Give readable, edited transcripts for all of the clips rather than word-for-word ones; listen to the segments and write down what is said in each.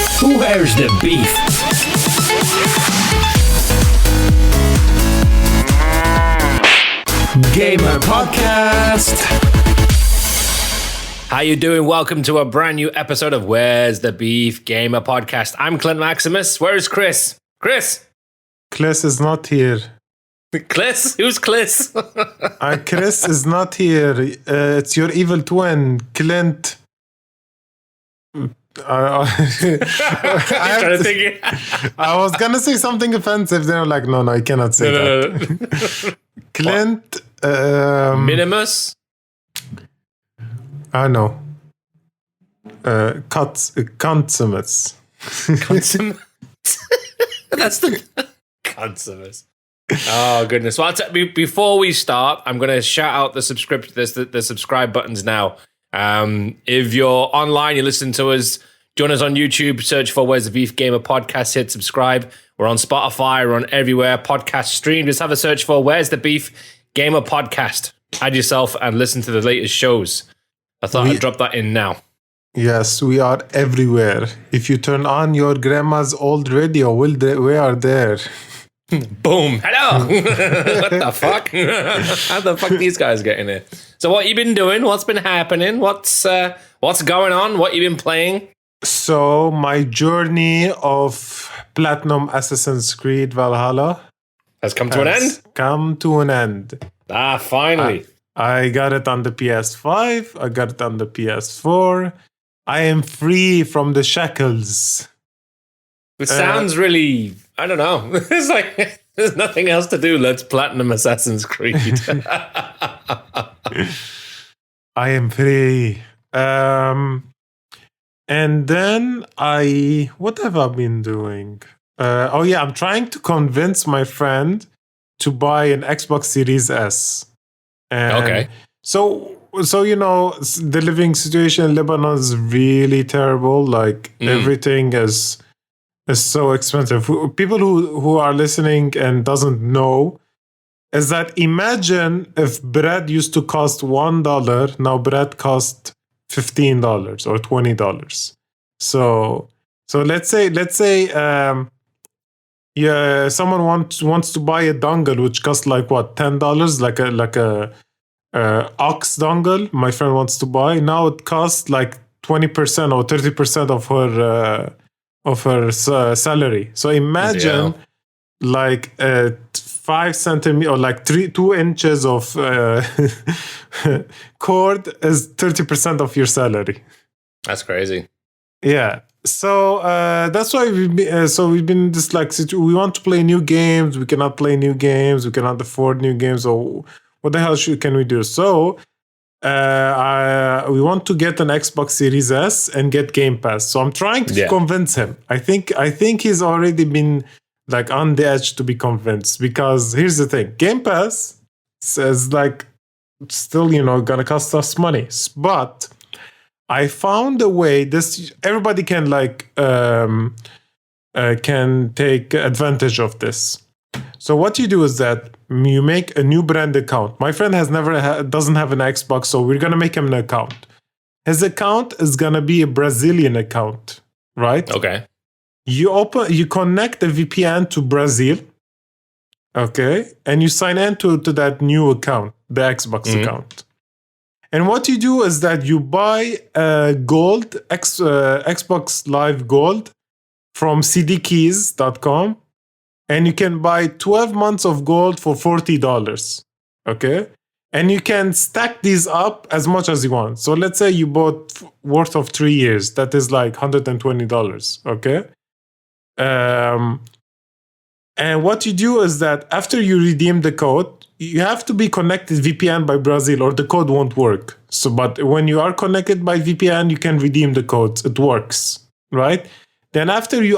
Where's the beef? Gamer Podcast. How you doing? Welcome to a brand new episode of Where's the Beef Gamer Podcast. I'm Clint Maximus. Where's Chris? Chris is not here. Chris? Who's Chris? Chris is not here. It's your evil twin, Clint. I was gonna say something offensive. Then I'm like, no, I cannot say that. Clint. Minimus? I know. Consummates. Consummates? That's the consummates. Oh goodness! Well, before we start, I'm going to shout out the subscribe buttons now. If you're online, you listen to us, join us on YouTube, search for Where's the Beef Gamer Podcast, hit subscribe. We're on Spotify, we're on everywhere. Podcast stream, just have a search for Where's the Beef Gamer Podcast. Add yourself and listen to the latest shows. I thought I'd drop that in now. Yes, we are everywhere. If you turn on your grandma's old radio, we are there. Boom. Hello. What the fuck? How the fuck these guys getting here? So what you been doing? What's been happening? What's going on? What you been playing? So my journey of Platinum Assassin's Creed Valhalla has come to an end? Come to an end. Finally. I got it on the PS5. I got it on the PS4. I am free from the shackles. It sounds really, I don't know. It's like, there's nothing else to do. Let's Platinum Assassin's Creed. I am free. And then what have I been doing? I'm trying to convince my friend to buy an Xbox Series S. And okay. So the living situation in Lebanon is really terrible. Like everything is so expensive. People who are listening and doesn't know is that imagine if bread used to cost $1, now bread costs $15 or $20. So let's say someone wants to buy a dongle which costs like what, $10, like a ox dongle my friend wants to buy. Now it costs like 20% or 30% of her salary. So imagine like 5 centimeters or like 2 inches of cord is 30% of your salary. That's crazy. Yeah. So that's why we've been just like, we want to play new games. We cannot play new games. We cannot afford new games. So what the hell can we do? So we want to get an Xbox Series S and get GamePass. So I'm trying to convince him. I think he's already been like on the edge to be convinced, because here's the thing: GamePass says like still gonna cost us money, but I found a way. Everybody can can take advantage of this. So what you do is that you make a new brand account. My friend doesn't have an Xbox, so we're gonna make him an account. His account is gonna be a Brazilian account, right? Okay. You connect a VPN to Brazil, okay, and you sign in to that new account, the Xbox account. And what you do is that you buy Xbox Live Gold from cdkeys.com. And you can buy 12 months of gold for $40, okay? And you can stack these up as much as you want. So let's say you bought worth of 3 years. That is like $120, okay? And what you do is that after you redeem the code, you have to be connected VPN by Brazil or the code won't work. So, but when you are connected by VPN, you can redeem the codes. It works, right? Then afterwards,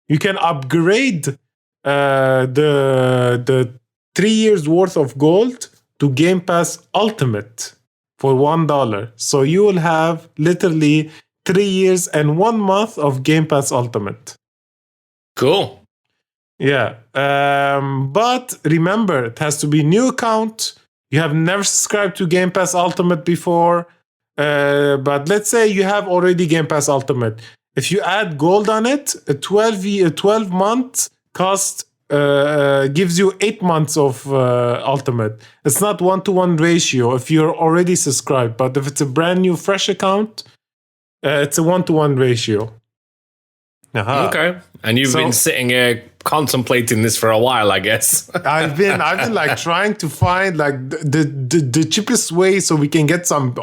you can upgrade the 3 years worth of gold to Game Pass Ultimate for $1. So you will have literally 3 years and 1 month of Game Pass Ultimate. Cool. Yeah. But remember, it has to be a new account. You have never subscribed to Game Pass Ultimate before. But let's say you have already Game Pass Ultimate. If you add gold on it, a 12 month cost gives you 8 months of Ultimate. It's not 1-to-1 ratio if you're already subscribed, but if it's a brand new fresh account, it's a 1-to-1 ratio. Okay, and you've been sitting here contemplating this for a while, I guess. I've been like trying to find like the cheapest way so we can get some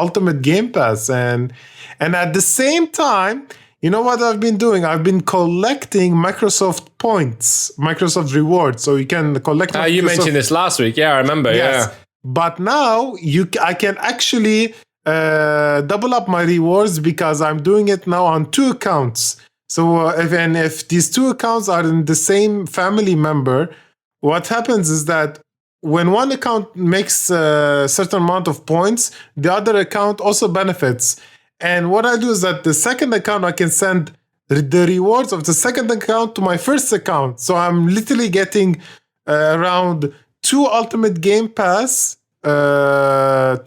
Ultimate Game Pass, and at the same time, you know what I've been doing? I've been collecting Microsoft points, Microsoft rewards, so you can collect. You mentioned this last week, yeah, I remember. Yes. Yeah, but now I can actually double up my rewards because I'm doing it now on 2 accounts. So if these 2 accounts are in the same family member, what happens is that when one account makes a certain amount of points, the other account also benefits. And what I do is that the second account, I can send the rewards of the second account to my first account. So I'm literally getting around 2 Ultimate Game Pass, 2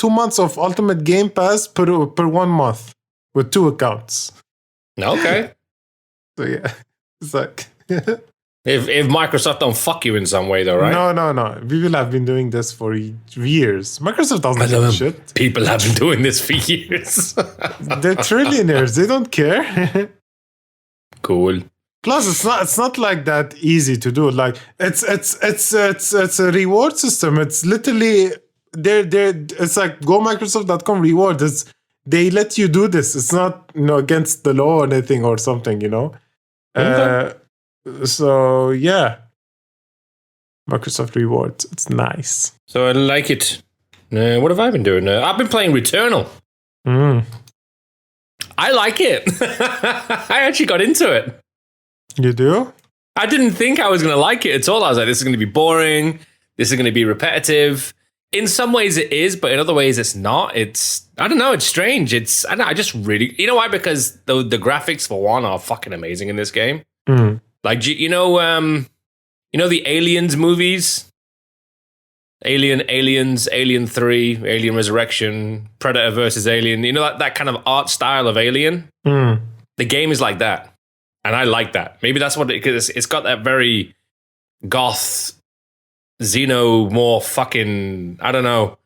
months of Ultimate Game Pass per 1 month with 2 accounts. Okay. So yeah, it's like if Microsoft don't fuck you in some way, though, right? No. People have been doing this for years. Microsoft doesn't give a shit. People have been doing this for years. They're trillionaires. They don't care. Cool. Plus, it's not like that easy to do. Like it's a reward system. It's literally it's like GoMicrosoft.com reward. They let you do this. It's not against the law or anything or something. Okay. So yeah, Microsoft rewards. It's nice. So I like it. What have I been doing? I've been playing Returnal. I like it. I actually got into it. You do? I didn't think I was going to like it at all. I was like, this is going to be boring. This is going to be repetitive. In some ways it is, but in other ways it's not. I don't know, it's strange. I just really, you know why? Because the graphics for one are fucking amazing in this game. Like, the Aliens movies? Aliens, Alien 3, Alien Resurrection, Predator versus Alien. You know that kind of art style of Alien? The game is like that. And I like that. Maybe that's what because it's got that very goth, xenomorph fucking, I don't know.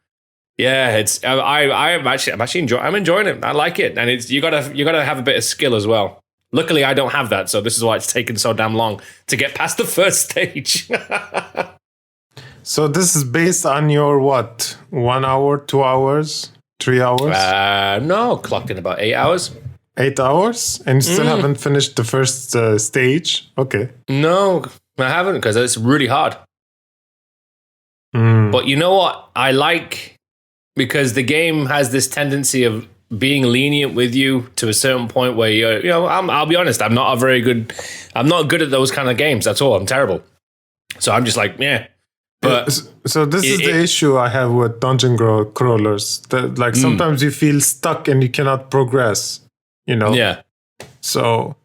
Yeah, I'm enjoying it. I like it. And you gotta have a bit of skill as well. Luckily, I don't have that, so this is why it's taken so damn long to get past the first stage. So this is based on your what? 1 hour, 2 hours, 3 hours? No, clocked in about 8 hours. 8 hours? And you still haven't finished the first stage? Okay. No, I haven't, because it's really hard. But you know what? I like, because the game has this tendency of being lenient with you to a certain point where I'll be honest, I'm not good at those kind of games. That's all. I'm terrible. So I'm just like, yeah. But so this is the issue I have with dungeon crawlers. That sometimes you feel stuck and you cannot progress. Yeah. So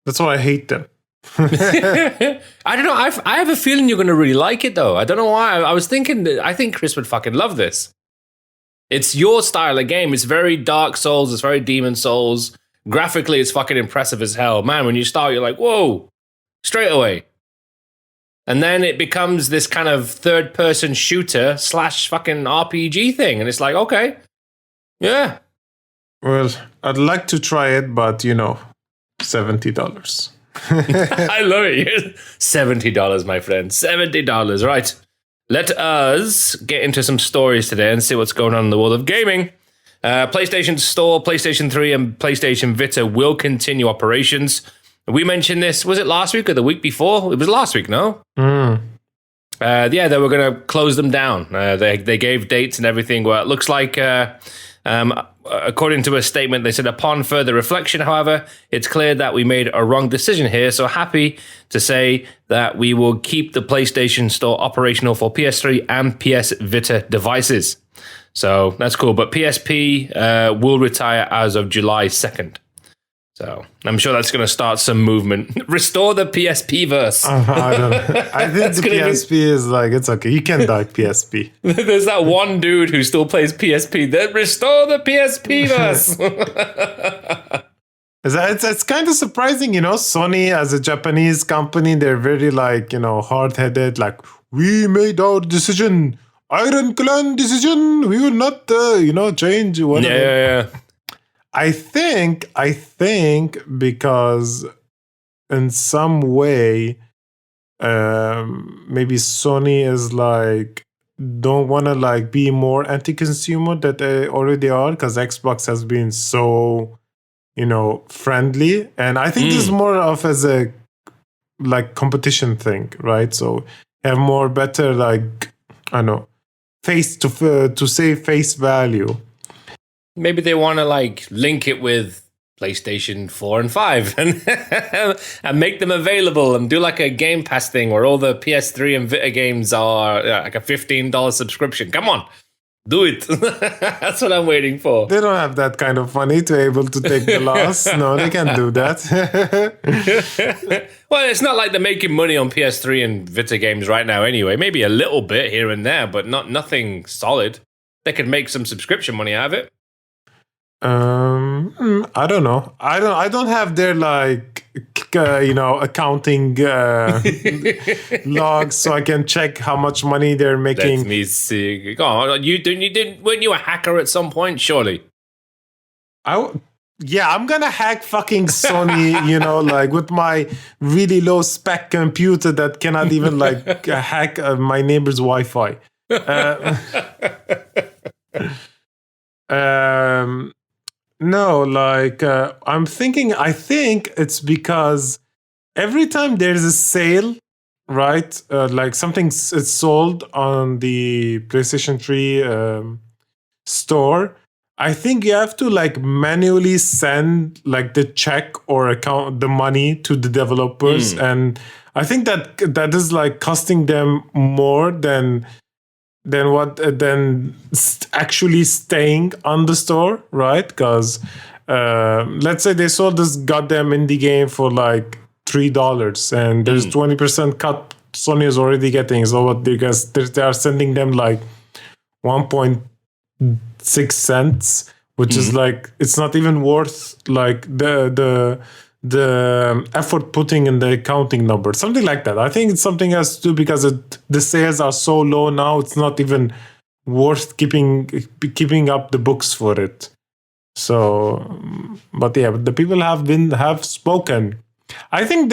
that's why I hate them. I don't know. I have a feeling you're going to really like it, though. I don't know why. I was thinking that I think Chris would fucking love this. It's your style of game. It's very Dark Souls. It's very Demon Souls. Graphically, it's fucking impressive as hell. Man, when you start, you're like, whoa, straight away. And then it becomes this kind of third-person shooter / fucking RPG thing. And it's like, okay, yeah. Well, I'd like to try it, but, $70. I love it. $70, my friend. $70. Right. Let us get into some stories today and see what's going on in the world of gaming. PlayStation Store, PlayStation 3, and PlayStation Vita will continue operations. We mentioned this, was it last week or the week before? It was last week, no? Yeah, they were going to close them down. They gave dates and everything. Well, it looks like, according to a statement, they said, upon further reflection, however, it's clear that we made a wrong decision here. So happy to say that we will keep the PlayStation Store operational for PS3 and PS Vita devices. So that's cool. But PSP will retire as of July 2nd. So I'm sure that's going to start some movement. Restore the PSP verse. I don't know. I think the PSP is like, it's okay. You can die PSP. There's that one dude who still plays PSP. Then restore the PSP verse. It's kind of surprising, Sony as a Japanese company, they're very like, hard-headed, like, we made our decision, Iron Clan decision, we will not, change whatever. Yeah. I think because in some way, maybe Sony is like, don't want to like be more anti-consumer that they already are, because Xbox has been so, friendly. And I think this is more of as a like competition thing, right? So have more better like, I don't know, to say face value. Maybe they want to like link it with PlayStation 4 and 5 and make them available and do like a Game Pass thing where all the PS3 and Vita games are like a $15 subscription. Come on, do it. That's what I'm waiting for. They don't have that kind of money to able to take the loss. No, they can't do that. Well, it's not like they're making money on PS3 and Vita games right now anyway. Maybe a little bit here and there, but nothing solid. They could make some subscription money out of it. I don't know. I don't have their like accounting logs, so I can check how much money they're making. Let me see. Go on. Weren't you a hacker at some point? Surely. Yeah, I'm gonna hack fucking Sony. Like with my really low spec computer that cannot even like hack my neighbor's Wi-Fi. No, like I think it's because every time there's a sale, right? Like it's sold on the PlayStation 3 store. I think you have to like manually send like the check or account the money to the developers, and I think that is like costing them more than actually staying on the store, right? Because let's say they sold this goddamn indie game for like $3 and there's 20% cut Sony is already getting. So what they are sending them like 1.6 cents, which is like, it's not even worth like the effort putting in the accounting number, something like that. I think it's something else too, because the sales are so low now, it's not even worth keeping up the books for it. So, but yeah, the people have spoken. I think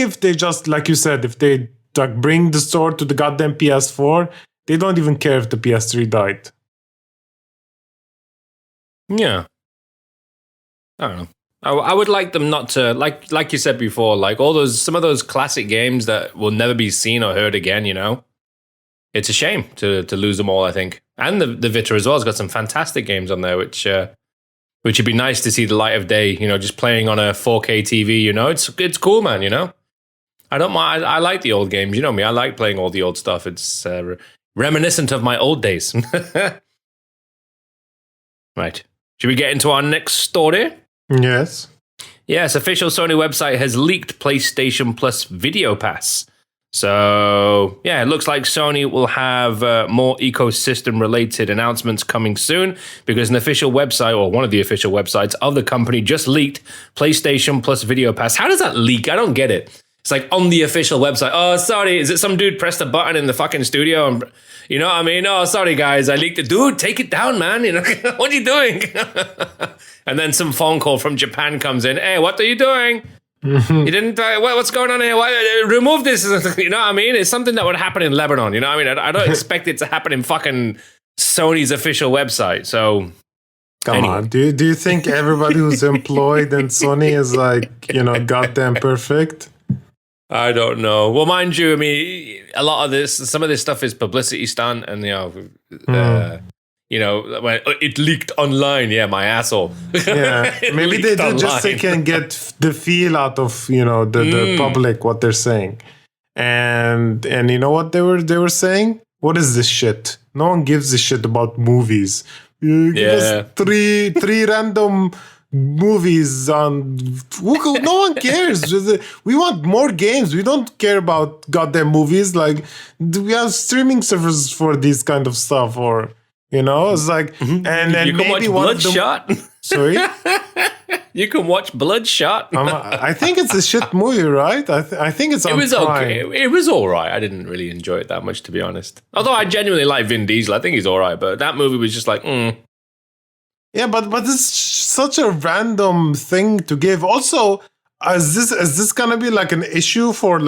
if they just, like you said, if they like bring the store to the goddamn PS4, they don't even care if the PS3 died. Yeah, I don't know. I would like them not to, like you said before, like some of those classic games that will never be seen or heard again, It's a shame to lose them all, I think. And the Vita as well has got some fantastic games on there, which would be nice to see the light of day, just playing on a 4K TV, It's cool, man, I don't mind. I like the old games, you know me. I like playing all the old stuff. It's reminiscent of my old days. Right. Should we get into our next story? Yes. Yes, official Sony website has leaked PlayStation Plus Video Pass. So, yeah, it looks like Sony will have more ecosystem-related announcements coming soon, because an official website, or one of the official websites of the company, just leaked PlayStation Plus Video Pass. How does that leak? I don't get it. It's like on the official website. Oh, sorry, is it some dude pressed a button in the fucking studio? And, you know what I mean? Oh, sorry, guys, I leaked it. Dude, take it down, man. What are you doing? And then some phone call from Japan comes in. Hey, what are you doing? You didn't, what's going on here? Remove this. You know what I mean? It's something that would happen in Lebanon. You know what I mean? I don't expect it to happen in fucking Sony's official website. So, come on. Do you think everybody who's employed in Sony is like, goddamn perfect? I don't know. Well, mind you, I mean, some of this stuff is publicity stunt, and when it leaked online. Yeah, my asshole. Yeah, maybe they just can get the feel out of the public what they're saying, and you know what they were saying? What is this shit? No one gives a shit about movies. You give us three random movies on. No one cares. We want more games. We don't care about goddamn movies. Like, we have streaming servers for this kind of stuff, or it's like, and then You can maybe watch one of them. Bloodshot. Sorry. You can watch Bloodshot. I think it's a shit movie, right? I think it's on It was Prime. okay. It was all right. I didn't really enjoy it that much, to be honest. Although I genuinely like Vin Diesel. I think he's all right. But that movie was just like, Yeah, but it's such a random thing to give. Also, is this gonna be like an issue for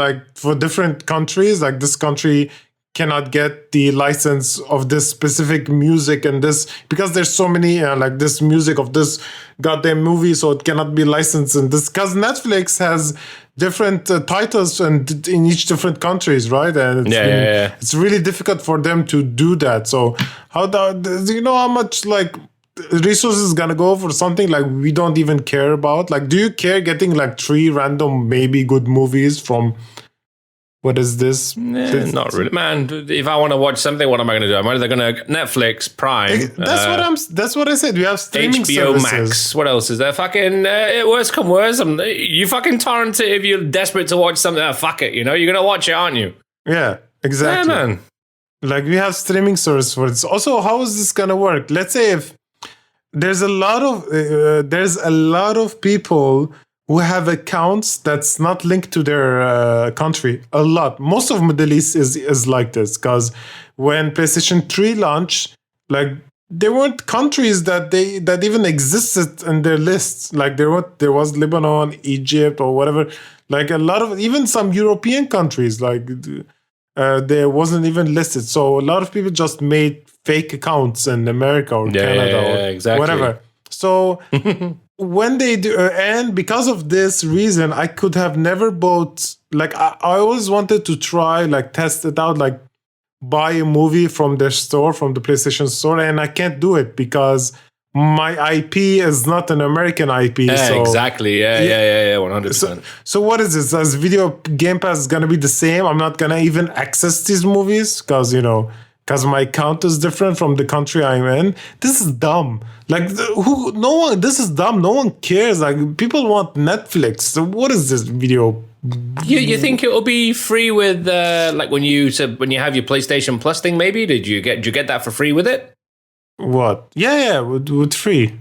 different countries? Like, this country cannot get the license of this specific music and this, because there's so many like this music of this goddamn movie, so it cannot be licensed in this, because Netflix has different titles and in each different countries, right? And it's really difficult for them to do that. So do you know how much like resources gonna go for something like we don't even care about? Like, do you care getting like 3 random maybe good movies from what is this? Not really, man. If I want to watch something, what am I going to do? I'm either going to Netflix, Prime. That's what I said. We have streaming HBO services. Max. What else is there? Fucking worst come worst. You fucking torrent it if you're desperate to watch something. Fuck it. You're gonna watch it, aren't you? Yeah, exactly. Yeah, man. Like, we have streaming service for this. Also, how is this gonna work? Let's say if there's a lot of people who have accounts that's not linked to their country. A lot. Most of Middle East is like this, because when PlayStation 3 launched, like, there weren't countries that even existed in their lists. Like, there was Lebanon, Egypt, or whatever. Like, a lot of, even some European countries, like, there wasn't even listed. So a lot of people just made fake accounts in America or Canada or exactly. whatever. So when they do, and because of this reason, I could have never bought. Like, I always wanted to try, like, test it out, like, buy a movie from their store, from the PlayStation store, and I can't do it because my IP is not an American IP. Yeah, so, exactly. Yeah, 100%. So what is this? As video GamePass is gonna be the same? I'm not gonna even access these movies because my account is different from the country I'm in. This is dumb. Like, this is dumb. No one cares. Like, people want Netflix. So what is this video? You think it will be free with like when you have your PlayStation Plus thing? Maybe did you get that for free with it? What? Yeah, with free.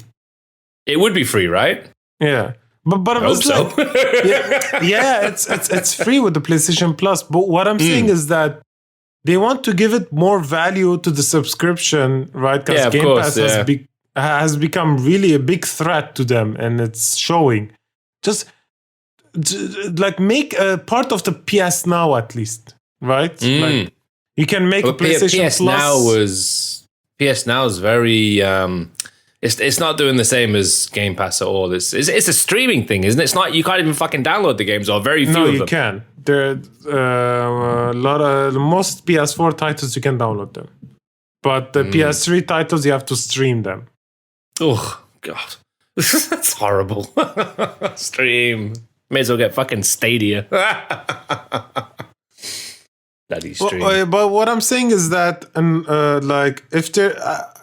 It would be free, right? Yeah, but I hope so. yeah, it's free with the PlayStation Plus. But what I'm saying is that they want to give it more value to the subscription, right? Because Game Pass has become really a big threat to them, and it's showing. Just like, make a part of the PS Now at least, right? Like, you can make a PlayStation Plus. PS Now is very it's not doing the same as Game Pass at all. It's a streaming thing, isn't it? It's not, you can't even fucking download the games, or very few of them. No, you can. There a lot of most PS4 titles you can download them, but the PS3 titles you have to stream them. Oh god, that's horrible. Stream. May as well get fucking Stadia. Bloody stream. But what I'm saying is that, like, if there,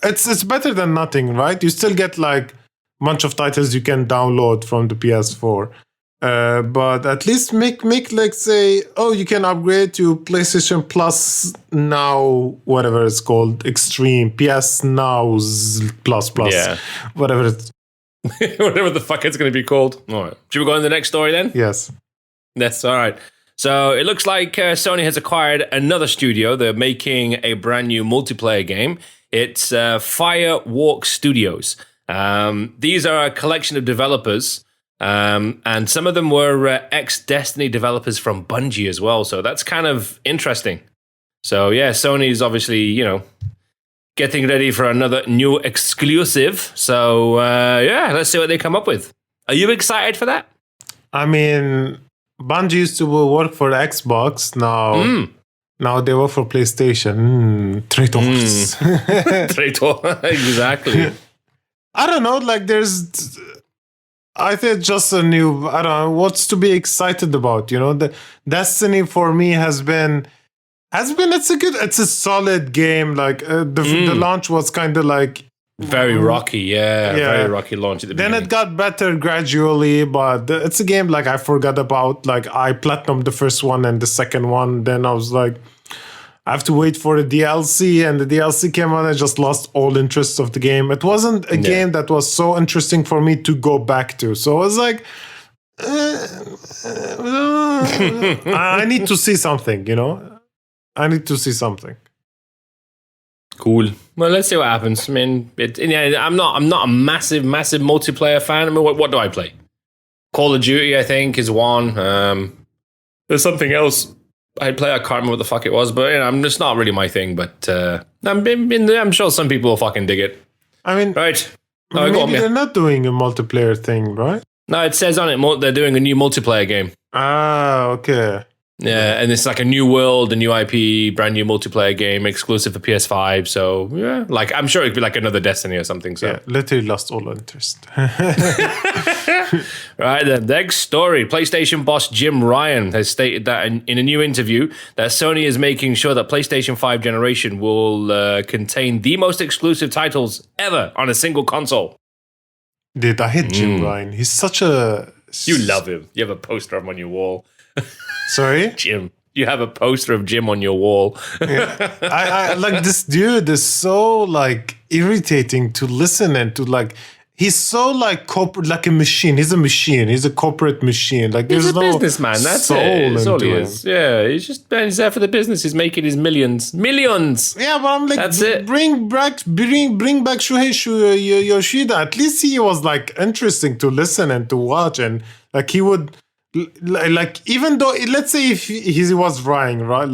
it's better than nothing, right? You still get like a bunch of titles you can download from the PS4. But at least make like, say, you can upgrade to PlayStation Plus Now, whatever it's called, Extreme, PS Now's plus, whatever it's. Whatever the fuck it's going to be called. All right. Should we go on to the next story then? Yes. That's all right. So it looks like Sony has acquired another studio. They're making a brand new multiplayer game. It's Firewalk Studios. These are a collection of developers, and some of them were ex-Destiny developers from Bungie as well. So that's kind of interesting. So yeah, Sony's obviously, getting ready for another new exclusive. So let's see what they come up with. Are you excited for that? I mean, Bungie used to work for Xbox. Now they work for PlayStation. Traitors. Traitor. Exactly. I don't know. Like, I think just a new. I don't know what's to be excited about. The Destiny for me has been. It's a solid game. Like, the launch was kind of like Very rocky, very rocky launch at the then beginning. it got better gradually, but it's a game like I forgot about. Like I platinumed the first one and the second one. Then I was like, I have to wait for the DLC, and the DLC came out. I just lost all interest of the game. It wasn't a game that was so interesting for me to go back to. So I was like, I need to see something, you know? I need to see something. Cool. Well, let's see what happens. I mean, I'm not a massive multiplayer fan. I mean, what do I play? Call of Duty, I think, is one. There's something else I'd play. I can't remember what the fuck it was, but I'm just not really my thing. But I'm sure some people will fucking dig it. I mean, right? Maybe they're not doing a multiplayer thing, right? No, it says on it they're doing a new multiplayer game. Ah, okay. Yeah, and it's like a new world, a new IP, brand new multiplayer game, exclusive for PS5. So yeah, like I'm sure it'd be like another Destiny or something. So yeah, literally lost all interest. Right, the next story. PlayStation boss Jim Ryan has stated that in a new interview that Sony is making sure that PlayStation 5 generation will contain the most exclusive titles ever on a single console. Dude, I hate Jim Ryan. He's such a... You love him. You have a poster of him on your wall. Sorry? Jim. You have a poster of Jim on your wall. Yeah. I like this dude is so like irritating to listen and to like... He's so like corporate, like a machine. He's a machine. He's a corporate machine. Like he's there's a no businessman. That's soul it. That's all he into is. Yeah, he's there for the business. He's making his millions. Yeah, but I'm like, that's it. Bring back Shuhei Yoshida. At least he was like interesting to listen and to watch, and like he would like even though let's say if he was lying right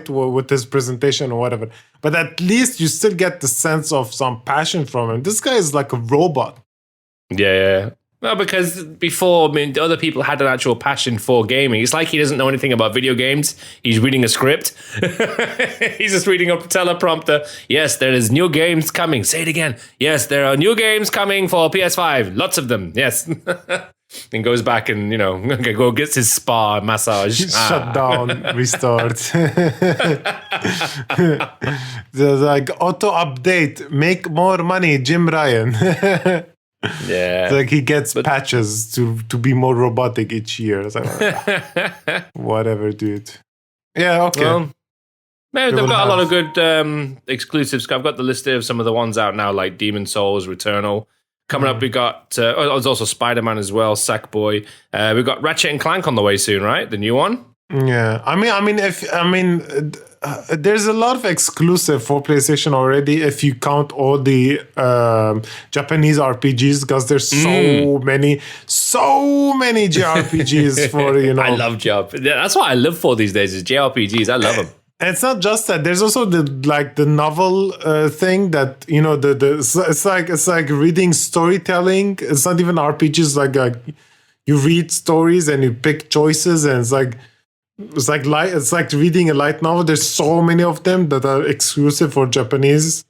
with his presentation or whatever, but at least you still get the sense of some passion from him. This guy is like a robot. Yeah. Well, because before, I mean, other people had an actual passion for gaming. It's like he doesn't know anything about video games. He's reading a script. He's just reading a teleprompter. Yes, there is new games coming. Say it again. Yes, there are new games coming for PS5. Lots of them. Yes. And goes back and, go gets his spa massage. Shut down, restart. There's like auto update, make more money, Jim Ryan. Yeah. It's like he gets patches to be more robotic each year. It's like, whatever, dude. Yeah, okay. Well, they've got a lot of good exclusives. I've got the list of some of the ones out now, like Demon Souls, Returnal. Coming up, we got there's also Spider-Man as well, Sackboy. We've got Ratchet and Clank on the way soon, right? The new one. Yeah, there's a lot of exclusive for PlayStation already. If you count all the Japanese RPGs, because there's so many JRPGs for I love JRPGs. That's what I live for these days is JRPGs. I love them. And it's not just that. There's also the novel thing that it's like reading storytelling. It's not even RPGs. Like you read stories and you pick choices, and it's like reading a light novel. There's so many of them that are exclusive for Japanese.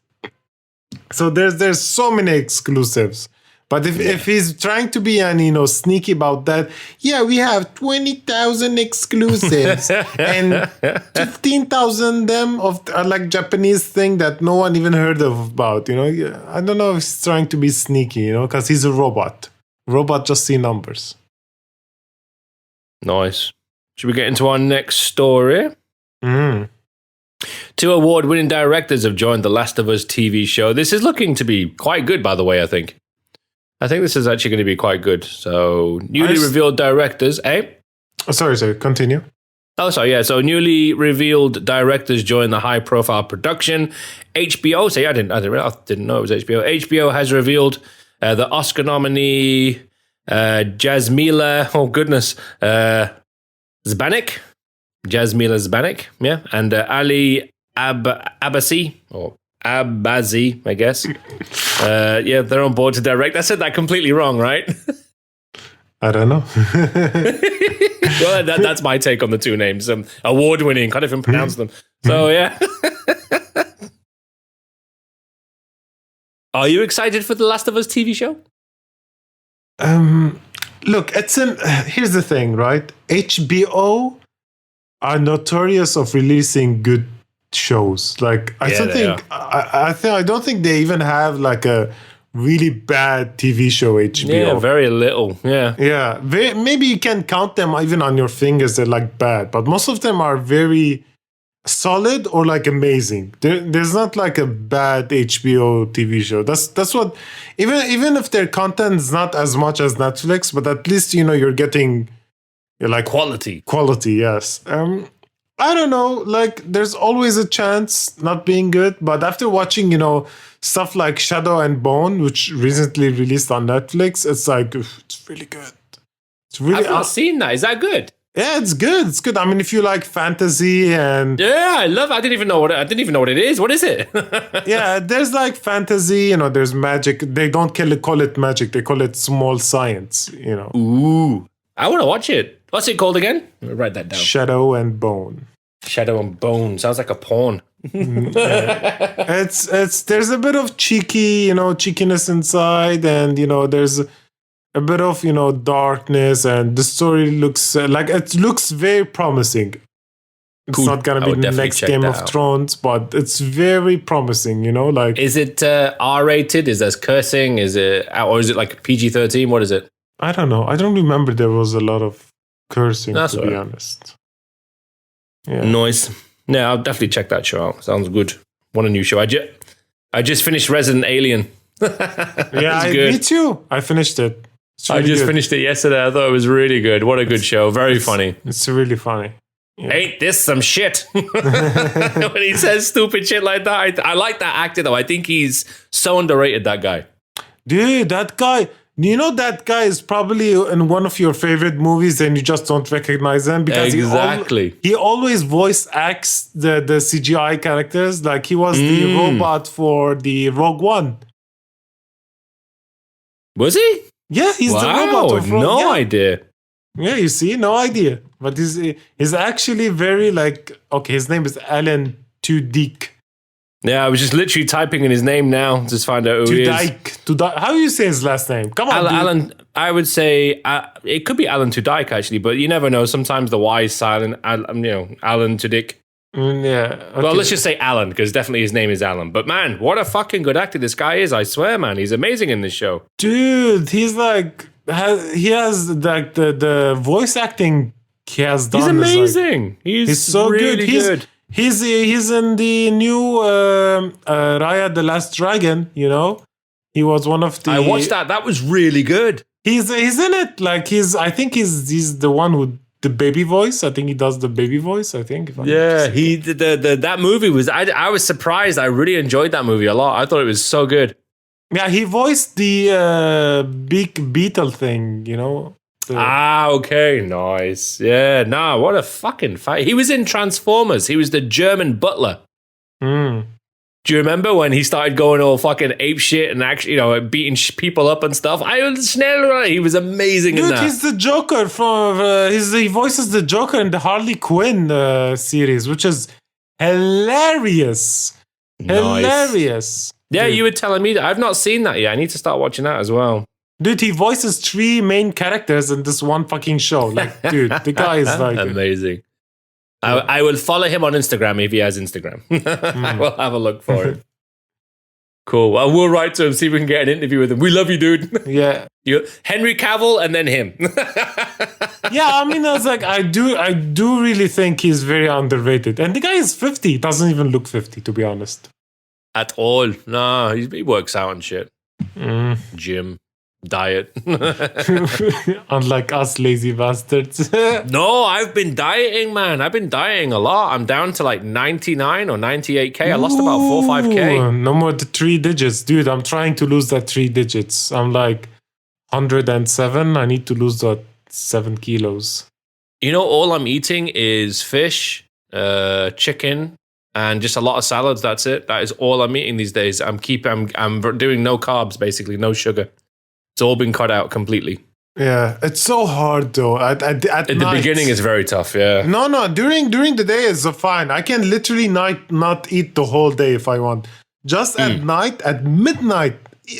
So there's so many exclusives. But if he's trying to be sneaky about that, we have 20,000 exclusives and 15,000 them are like Japanese thing that no one even heard of about. I don't know if he's trying to be sneaky, because he's a robot. Robot just see numbers. Nice. Should we get into our next story? 2 award-winning directors have joined The Last of Us TV show. This is looking to be quite good, by the way, I think this is actually going to be quite good. So, newly revealed directors, Sorry, continue. Oh, sorry, yeah. So, newly revealed directors join the high-profile production. HBO, I didn't know it was HBO. HBO has revealed the Oscar nominee Jasmila, Zbanek, yeah, and Ali Abbasi, or Abazi, I guess. They're on board to direct. I said that completely wrong, right? I don't know. Well, that's my take on the two names. Award-winning, can't even pronounce them. So, yeah. Are you excited for The Last of Us TV show? Look, here's the thing, right? HBO are notorious of releasing good shows. Like I Yeah, don't they think I don't think they even have like a really bad TV show HBO. Yeah, very little. Yeah. Yeah, maybe you can count them even on your fingers. They're like bad, but most of them are very solid or like amazing. There's not like a bad HBO TV show. That's what even if their content is not as much as Netflix, but at least you're getting like Quality. Yes. I don't know. Like there's always a chance not being good, but after watching stuff like Shadow and Bone, which recently released on Netflix, it's like it's really good. It's really I've not seen that. Is that good? yeah, it's good. It's good. I mean, if you like fantasy and Yeah, I love it. I didn't even know what it is. What is it? yeah, there's like fantasy, there's magic. They don't call it magic. They call it small science, Ooh. I want to watch it. What's it called again? Let me write that down. Shadow and Bone. Shadow and Bone. Sounds like a porn. It's there's a bit of cheekiness inside, and there's a bit of darkness, and the story looks it looks very promising. It's Cool. not gonna I be would the definitely next check Game that of out. Thrones, but it's very promising. Like Is it R-rated? Is there cursing? Is it, or is it like PG-13? What is it? I don't know. I don't remember there was a lot of cursing, That's to be all right. honest. Yeah. Nice. Yeah, I'll definitely check that show out. Sounds good. What a new show. I just finished Resident Alien. Yeah, good. me too. I finished it. It's I really just good. finished it yesterday. I thought it was really good. What a good show. Very funny. It's really funny. Yeah. Ain't this some shit? When he says stupid shit like that, I like that actor though. I think he's so underrated, that guy. Dude, that guy. That guy is probably in one of your favorite movies, and you just don't recognize him because Exactly. he always voice acts the CGI characters. Like he was the robot for the Rogue One. Was he? Yeah, he's the Wow, robot of Rogue no yeah. idea. Yeah, you see, no idea. But he's actually very his name is Alan Tudyk. Yeah, I was just literally typing in his name now to find out who he is. Tudyk. How do you say his last name? Come on, dude. Alan, I would say it could be Alan Tudyk actually, but you never know. Sometimes the Y is silent. Alan Tudyk. Yeah. Okay. Well, let's just say Alan, because definitely his name is Alan. But man, what a fucking good actor this guy is. I swear, man. He's amazing in this show. Dude, he's he has the voice acting he has done. He's amazing. He's so really good. He's in the new Raya the Last Dragon. He was one of the. I watched that. That was really good. He's in it. I think he's the one with the baby voice. I think he does the baby voice. I think. If I'm not Yeah, mistaken. that movie was. I was surprised. I really enjoyed that movie a lot. I thought it was so good. Yeah, he voiced the big beetle thing. Okay, nice. Yeah, nah, what a fucking fight. He was in Transformers. He was the German butler. Mm. Do you remember when he started going all fucking ape shit and actually, beating people up and stuff? He was amazing in Dude, that. he's the Joker from. He voices the Joker in the Harley Quinn series, which is hilarious. Nice. Hilarious. Yeah, Dude. you were telling me that. I've not seen that yet. I need to start watching that as well. Dude, he voices 3 main characters in this one fucking show. Dude, the guy is like amazing. I will follow him on Instagram if he has Instagram. We'll have a look for it. Cool. Well, we'll write to him, see if we can get an interview with him. We love you, dude. Yeah. Henry Cavill and then him. Yeah, I mean, I do really think he's very underrated. And the guy is 50. He doesn't even look 50, to be honest. At all. No, he works out and shit. Gym. Diet. Unlike us lazy bastards. No, I've been dieting, man. I've been dieting a lot. I'm down to 99 or 98K. I lost about 4 or 5K. No more the 3 digits. Dude, I'm trying to lose that 3 digits. I'm 107. I need to lose that 7 kilos. All I'm eating is fish, chicken, and just a lot of salads. That's it. That is all I'm eating these days. I'm doing no carbs, basically, no sugar. It's all been cut out completely. Yeah, it's so hard though. At the beginning, it's very tough. Yeah. No. During the day is fine. I can literally not eat the whole day if I want. Just at night, at midnight,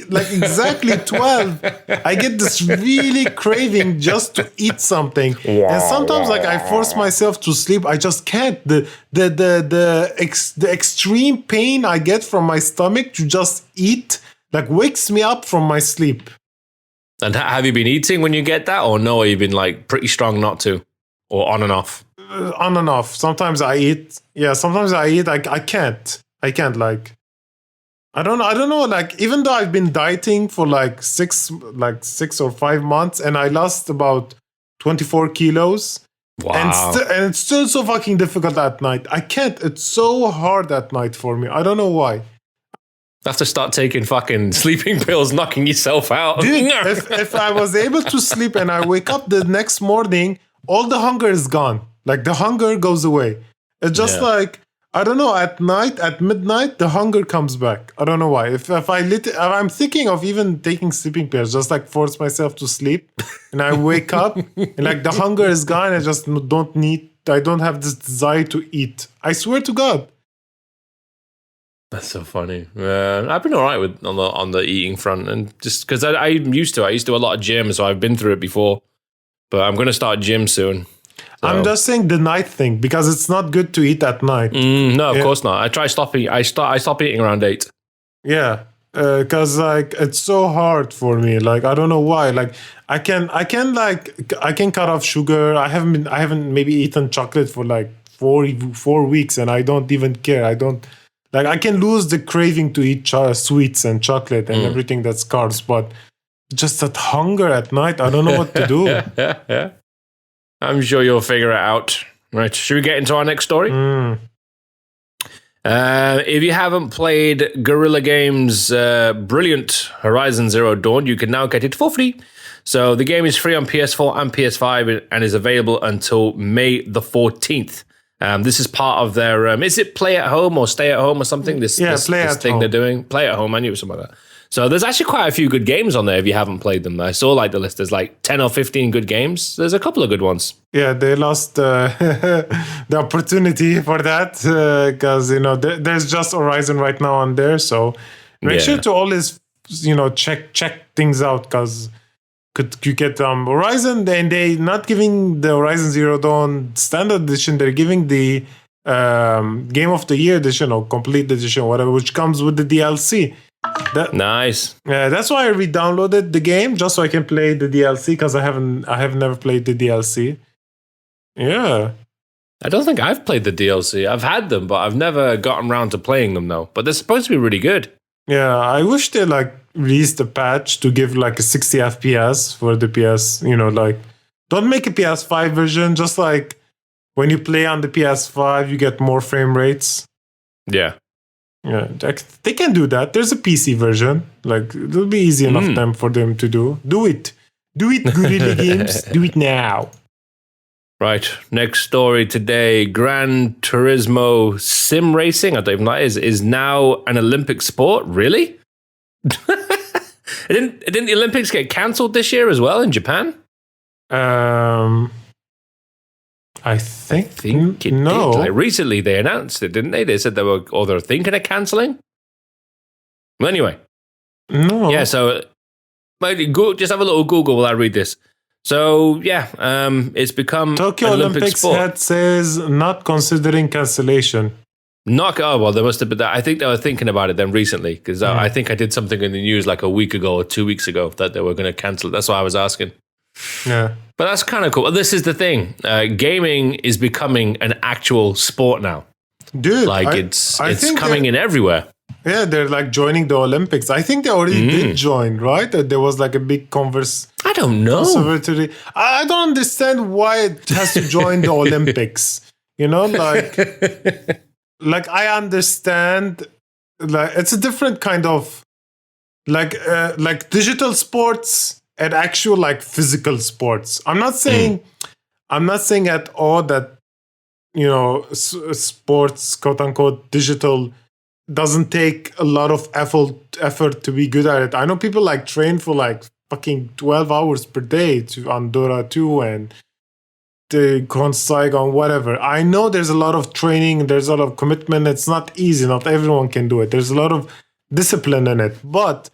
like exactly 12, I get this really craving just to eat something. And sometimes like I force myself to sleep. I just can't. The extreme pain I get from my stomach to just eat like wakes me up from my sleep. And have you been eating when you get that, or no? Or you've been like pretty strong not to, or on and off? On and off. Sometimes I eat. Yeah, sometimes I eat. I can't. Like. I don't know. Like, even though I've been dieting for like 6 or 5 months, and I lost about 24 kilos. Wow. And it's still so fucking difficult at night. I can't. It's so hard at night for me. I don't know why. Have to start taking fucking sleeping pills, knocking yourself out. Dude, if I was able to sleep and I wake up the next morning, all the hunger is gone. Like, the hunger goes away. It's just like, I don't know, at night, at midnight, the hunger comes back. I don't know why. If I'm thinking of even taking sleeping pills, just like force myself to sleep, and I wake up, and like the hunger is gone, I just I don't have this desire to eat. I swear to God. That's so funny. I've been all right with on the eating front, and just because I'm used to it. I used to do a lot of gym, so I've been through it before. But I'm going to start gym soon. So. I'm just saying the night thing because it's not good to eat at night. No, of course not. I try stopping. I stop eating around 8. Yeah, because like it's so hard for me. Like I don't know why. Like I can cut off sugar. I haven't maybe eaten chocolate for like 4 weeks, and I don't even care. I don't like. I can lose the craving to eat sweets and chocolate and everything that's carbs, but just that hunger at night. I don't know what to do. Yeah. I'm sure you'll figure it out. Right, should we get into our next story? If you haven't played Guerrilla Games' brilliant Horizon Zero Dawn, you can now get it for free. So the game is free on PS4 and PS5 and is available until May the 14th. This is part of their, is it play at home or stay at home or something? This thing home. They're doing. Play at home, I knew it was something like that. So there's actually quite a few good games on there if you haven't played them. I saw like the list. There's like 10 or 15 good games. There's a couple of good ones. Yeah, they lost the opportunity for that because, there's just Horizon right now on there. So make sure to always, check things out because you get Horizon, and they not giving the Horizon Zero Dawn standard edition. They're giving the Game of the Year edition or complete edition, whatever, which comes with the DLC. Nice. Yeah, that's why I re-downloaded the game just so I can play the DLC because I have never played the DLC. Yeah, I don't think I've played the DLC. I've had them, but I've never gotten around to playing them though. But they're supposed to be really good. Yeah, I wish they released a patch to give like a 60 FPS for the PS. Don't make a PS5 version. Just like when you play on the PS5, you get more frame rates. Yeah. Yeah, they can do that. There's a PC version. Like, it'll be easy enough time for them to do. Do it, Guerrilla Games. Do it now. Right. Next story today. Gran Turismo sim racing, I don't even know what it is now an Olympic sport. Really? Didn't the Olympics get cancelled this year as well in Japan? I think it no. Did. Like recently they announced it, didn't they? They said they're thinking of cancelling. Well, anyway. No. Yeah, so just have a little Google while I read this. So, yeah, it's become Tokyo an Olympic Olympics sport. head says not considering cancellation. Well, there must have been that. I think they were thinking about it then recently because I think I did something in the news like a week ago or 2 weeks ago that they were going to cancel. That's why I was asking. Yeah. But that's kind of cool. This is the thing. Gaming is becoming an actual sport now. Dude, it's coming in everywhere. Yeah, they're like joining the Olympics. I think they already did join, right? There was like a big I don't know. I don't understand why it has to join the Olympics. Like I understand, like it's a different kind of like digital sports and actual like physical sports. I'm not saying at all that sports, quote unquote, digital doesn't take a lot of effort to be good at it. I know people like train for like fucking 12 hours per day on Dota 2 and the Saigon, whatever. I know there's a lot of training, there's a lot of commitment. It's not easy. Not everyone can do it. There's a lot of discipline in it. But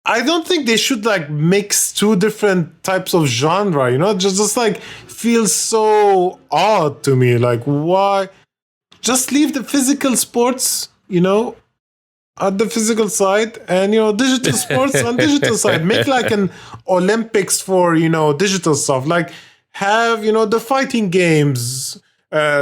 I don't think they should like mix two different types of genre, you know, just like feels so odd to me. Like, why? Just leave the physical sports, you know, at the physical side, and, you know, digital sports on digital side. Make like an Olympics for, you know, digital stuff. Like, have, you know, the fighting games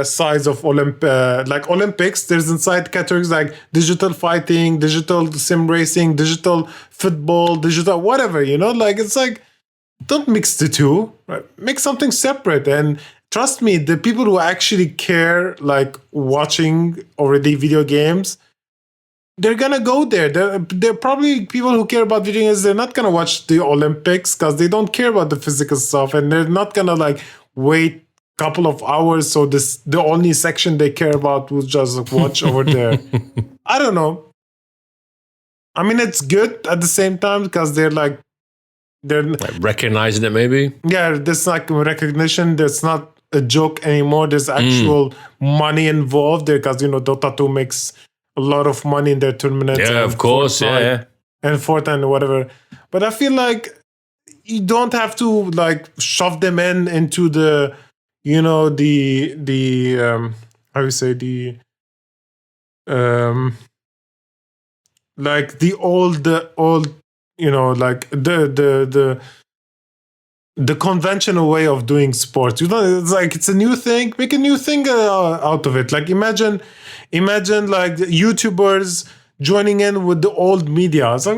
sides of like Olympics. There's inside categories like digital fighting, digital sim racing, digital football, digital whatever, you know, like it's like, don't mix the two, right? Make something separate. And trust me, the people who actually care, like watching already video games, they're gonna go there. They're probably people who care about video games. They're not gonna watch the Olympics because they don't care about the physical stuff, and they're not gonna like wait couple of hours, so the only section they care about will just watch over there. I don't know. I mean, it's good at the same time because they're like recognizing it, maybe. Yeah, there's like recognition. There's not a joke anymore. There's actual money involved there because, you know, Dota 2 makes a lot of money in their tournaments. Yeah, of course. Yeah, and Fortnite and whatever. But I feel like you don't have to like shove them into the, you know, the how you say, the like the old, you know, like the conventional way of doing sports. You know, it's like, it's a new thing. Make a new thing out of it. Like imagine like YouTubers joining in with the old media. It's like,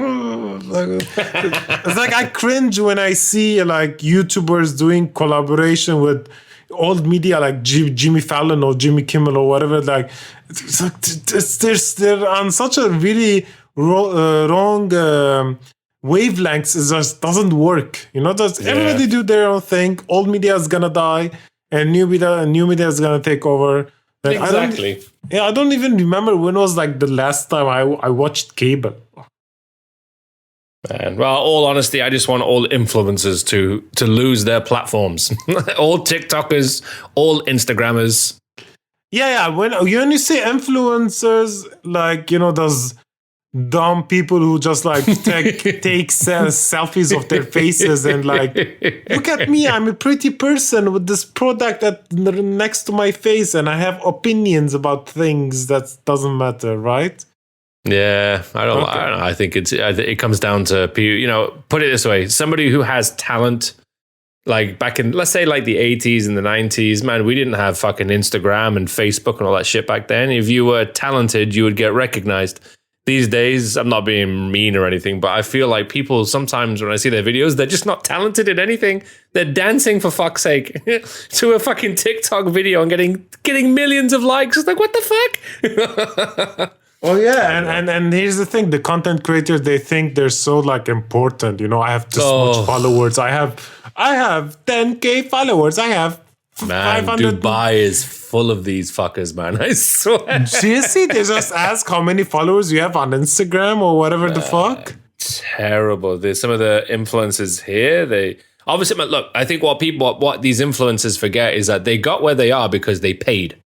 it's like I cringe when I see like YouTubers doing collaboration with old media like Jimmy Fallon or Jimmy Kimmel or whatever. Like, it's like they're on such a really wrong wavelengths. It just doesn't work. You know, everybody do their own thing. Old media is gonna die, and new media is gonna take over. Like, exactly. I don't even remember when was like the last time I watched cable. And well, all honesty, I just want all influencers to lose their platforms. All TikTokers, all Instagrammers. Yeah. When you say influencers, like, you know, those dumb people who just like take selfies of their faces and like, look at me, I'm a pretty person with this product next to my face, and I have opinions about things that doesn't matter, right? Yeah, I don't know. I think it comes down to, you know, put it this way: somebody who has talent, like back in, let's say, like the 80s and the 90s, man, we didn't have fucking Instagram and Facebook and all that shit back then. If you were talented, you would get recognized. These days, I'm not being mean or anything, but I feel like people sometimes, when I see their videos, they're just not talented at anything. They're dancing, for fuck's sake, to a fucking TikTok video and getting millions of likes. It's like, what the fuck? Oh yeah, and here's the thing: the content creators, they think they're so like important. You know, I have this much followers. I have 10K followers. I have 500. Dubai is full of these fuckers, man. I swear. Seriously, they just ask how many followers you have on Instagram or whatever the fuck. Terrible. There's some of the influencers here. They obviously look. I think what these influencers forget is that they got where they are because they paid.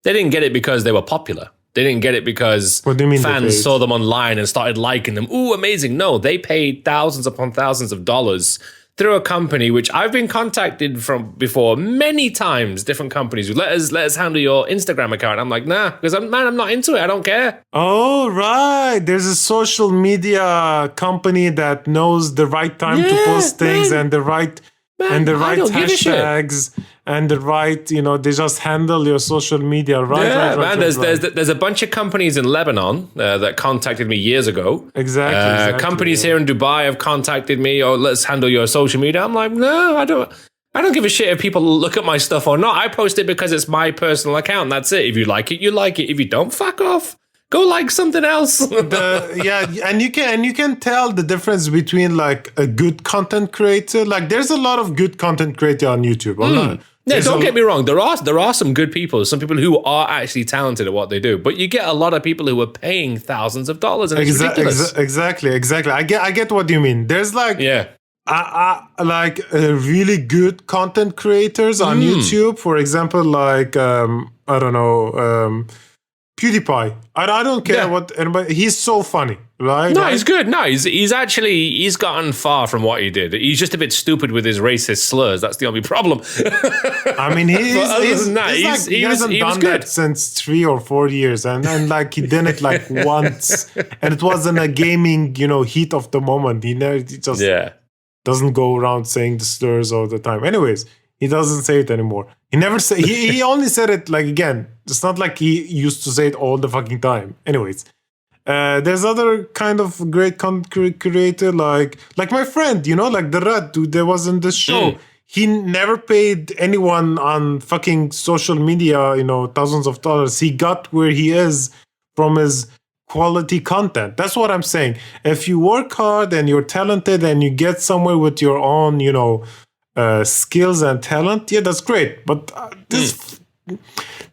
They didn't get it because they were popular. They didn't get it because fans saw them online and started liking them. Ooh, amazing. No, they paid thousands upon thousands of dollars through a company which I've been contacted from before many times, different companies. Let us handle your Instagram account. I'm like, nah, because I'm not into it. I don't care. Oh, right. There's a social media company that knows the right time to post things, and the right hashtags. And the right, you know, they just handle your social media, right? Right, there's a bunch of companies in Lebanon that contacted me years ago. Exactly. Companies here in Dubai have contacted me, or let's handle your social media. I'm like, no, I don't give a shit if people look at my stuff or not. I post it because it's my personal account. That's it. If you like it, you like it. If you don't, fuck off. Go like something else. And you can tell the difference between like a good content creator. Like there's a lot of good content creator on YouTube. Yeah, don't get me wrong. There are some good people, some people who are actually talented at what they do. But you get a lot of people who are paying thousands of dollars, and it's ridiculous. Exactly. I get what you mean. There's like like really good content creators on YouTube. For example, like I don't know. PewDiePie. I don't care what anybody. He's so funny, right? No, he's good. No, he's gotten far from what he did. He's just a bit stupid with his racist slurs. That's the only problem. I mean, he hasn't done good. that since 3 or 4 years, and like he did it like once, and it wasn't a gaming, heat of the moment. He just doesn't go around saying the slurs all the time. Anyways, he doesn't say it anymore. He never say. He only said it like again. It's not like he used to say it all the fucking time. Anyways. There's other kind of great content creator like my friend, like the Rat dude that was in this show. He never paid anyone on fucking social media, thousands of dollars. He got where he is from his quality content. That's what I'm saying. If you work hard and you're talented and you get somewhere with your own, skills and talent, yeah, that's great. But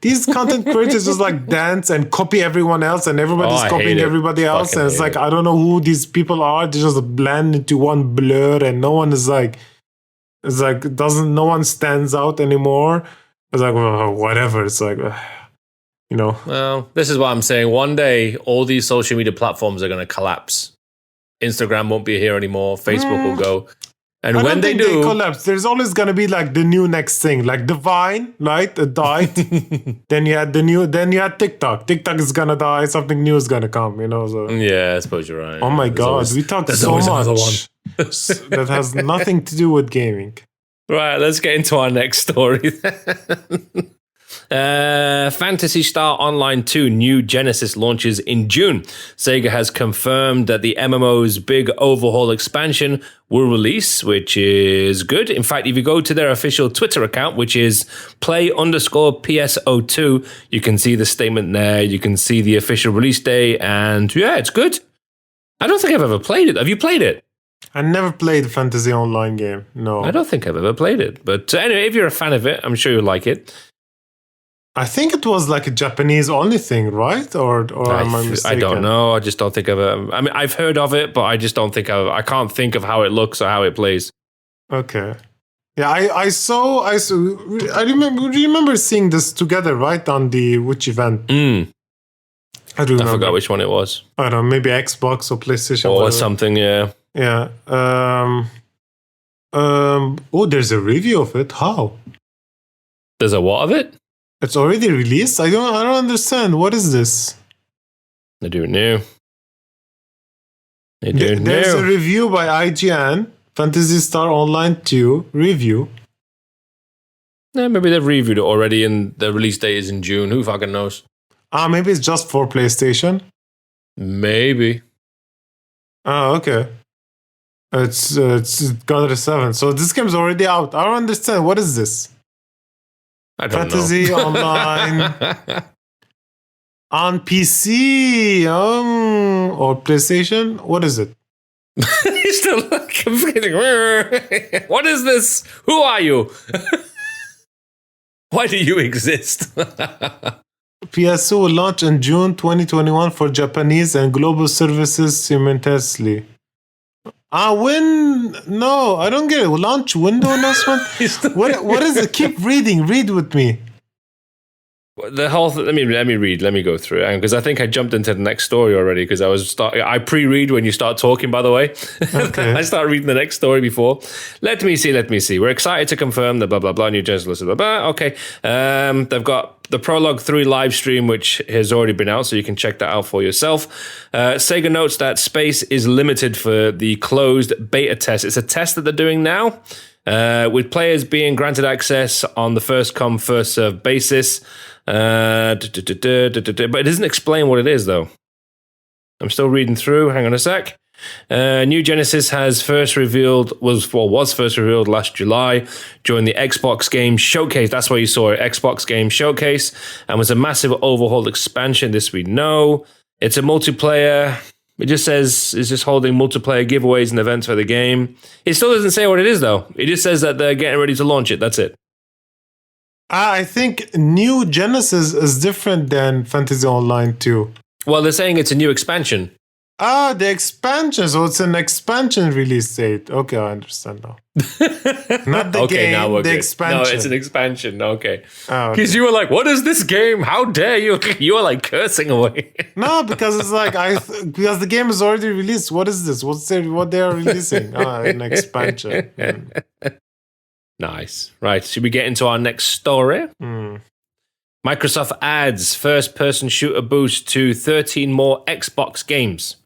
these content creators just like dance and copy everyone else, and everybody's copying everybody else. And it's like, I don't know who these people are. They just blend into one blur, and no one is like, no one stands out anymore. It's like, well, whatever. It's like, Well, this is what I'm saying. One day, all these social media platforms are going to collapse. Instagram won't be here anymore. Facebook will go. And when they do, collapse. There's always gonna be like the new next thing, like the Vine, right? It died. Then you had TikTok. TikTok is gonna die. Something new is gonna come. So. Yeah, I suppose you're right. Oh my God, we talked so much that has nothing to do with gaming. Right, let's get into our next story. Phantasy Star Online 2 New Genesis launches in June. Sega has confirmed that the MMO's big overhaul expansion will release, which is good. In fact, if you go to their official Twitter account, which is play_PSO2, you can see the statement there. You can see the official release day, and yeah, it's good. I don't think I've ever played it. Have you played it? I never played a fantasy online game. No. I don't think I've ever played it. But anyway, if you're a fan of it, I'm sure you'll like it. I think it was like a Japanese only thing, right? Or am I mistaken? I don't know. I just don't think I've heard of it, but I just don't think I can't think of how it looks or how it plays. Okay. Yeah, I remember seeing this together, right? On which event? I forgot which one it was. I don't know, maybe Xbox or PlayStation. Or something, yeah. Yeah. Oh, there's a review of it. How? There's a what of it? It's already released? I don't understand. What is this? They do it new. There's a review by IGN, Phantasy Star Online 2 review. Yeah, maybe they've reviewed it already and the release date is in June. Who fucking knows? Maybe it's just for PlayStation. Maybe. Oh, okay. It's got a 7. So this game's already out. I don't understand. What is this? I don't Fantasy know. Online on PC or PlayStation. What is it? He's still confusing. What is this? Who are you? Why do you exist? PSO will launch in June 2021 for Japanese and global services simultaneously. When? No, I don't get it. Launch window announcement? What is it? Keep reading. Read with me. The whole let me read. Let me go through it because I think I jumped into the next story already because I pre-read when you start talking. By the way, okay. I start reading the next story before. Let me see. We're excited to confirm the blah blah blah new Genesis blah blah. Okay, they've got the Prologue 3 live stream, which has already been out, so you can check that out for yourself. Sega notes that space is limited for the closed beta test. It's a test that they're doing now, with players being granted access on the first come first served basis. But it doesn't explain what it is, though. I'm still reading through. Hang on a sec. New Genesis was first revealed last July during the Xbox Game Showcase. That's where you saw it, Xbox Game Showcase, and was a massive overhaul expansion. This we know. It's a multiplayer. It just says it's just holding multiplayer giveaways and events for the game. It still doesn't say what it is, though. It just says that they're getting ready to launch it. That's it. I think New Genesis is different than Fantasy Online 2. Well, they're saying it's a new expansion. The expansion. So it's an expansion release date. Okay, I understand now. Not the Okay, game, now we're the good. expansion. No, it's an expansion. Okay. Oh, Because okay. you were like, what is this game? How dare you? You were like cursing away. No, because it's like because the game is already released. What is this? What they are releasing? An expansion. Nice. Right. Should we get into our next story? Mm. Microsoft adds first-person shooter boost to 13 more Xbox games.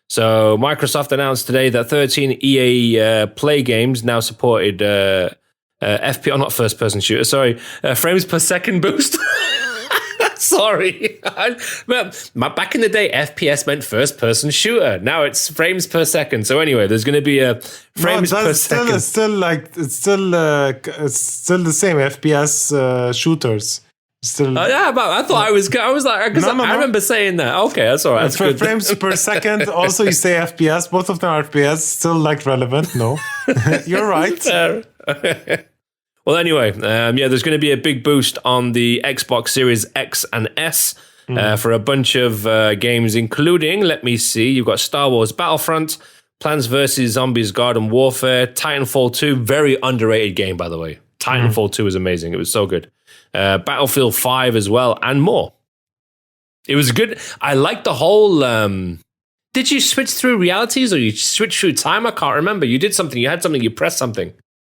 So Microsoft announced today that 13 EA Play games now supported FP, not first-person shooter, sorry, frames per second boost. Sorry. Back in the day, FPS meant first-person shooter. Now it's frames per second. So anyway, there's going to be a frames per second. It's still the same FPS shooters. Still, yeah, but I thought I was like, because I remember saying that. Okay, that's all right. That's good. Frames per second. Also, you say FPS. Both of them are FPS. Still like relevant. No, you're right. Well, anyway, there's going to be a big boost on the Xbox Series X and S for a bunch of games, including, let me see, you've got Star Wars Battlefront, Plants vs. Zombies Garden Warfare, Titanfall 2, very underrated game, by the way. Titanfall 2 was amazing. It was so good. Battlefield 5 as well, and more. It was good. I liked the whole... did you switch through realities or you switch through time? I can't remember. You did something. You had something. You pressed something.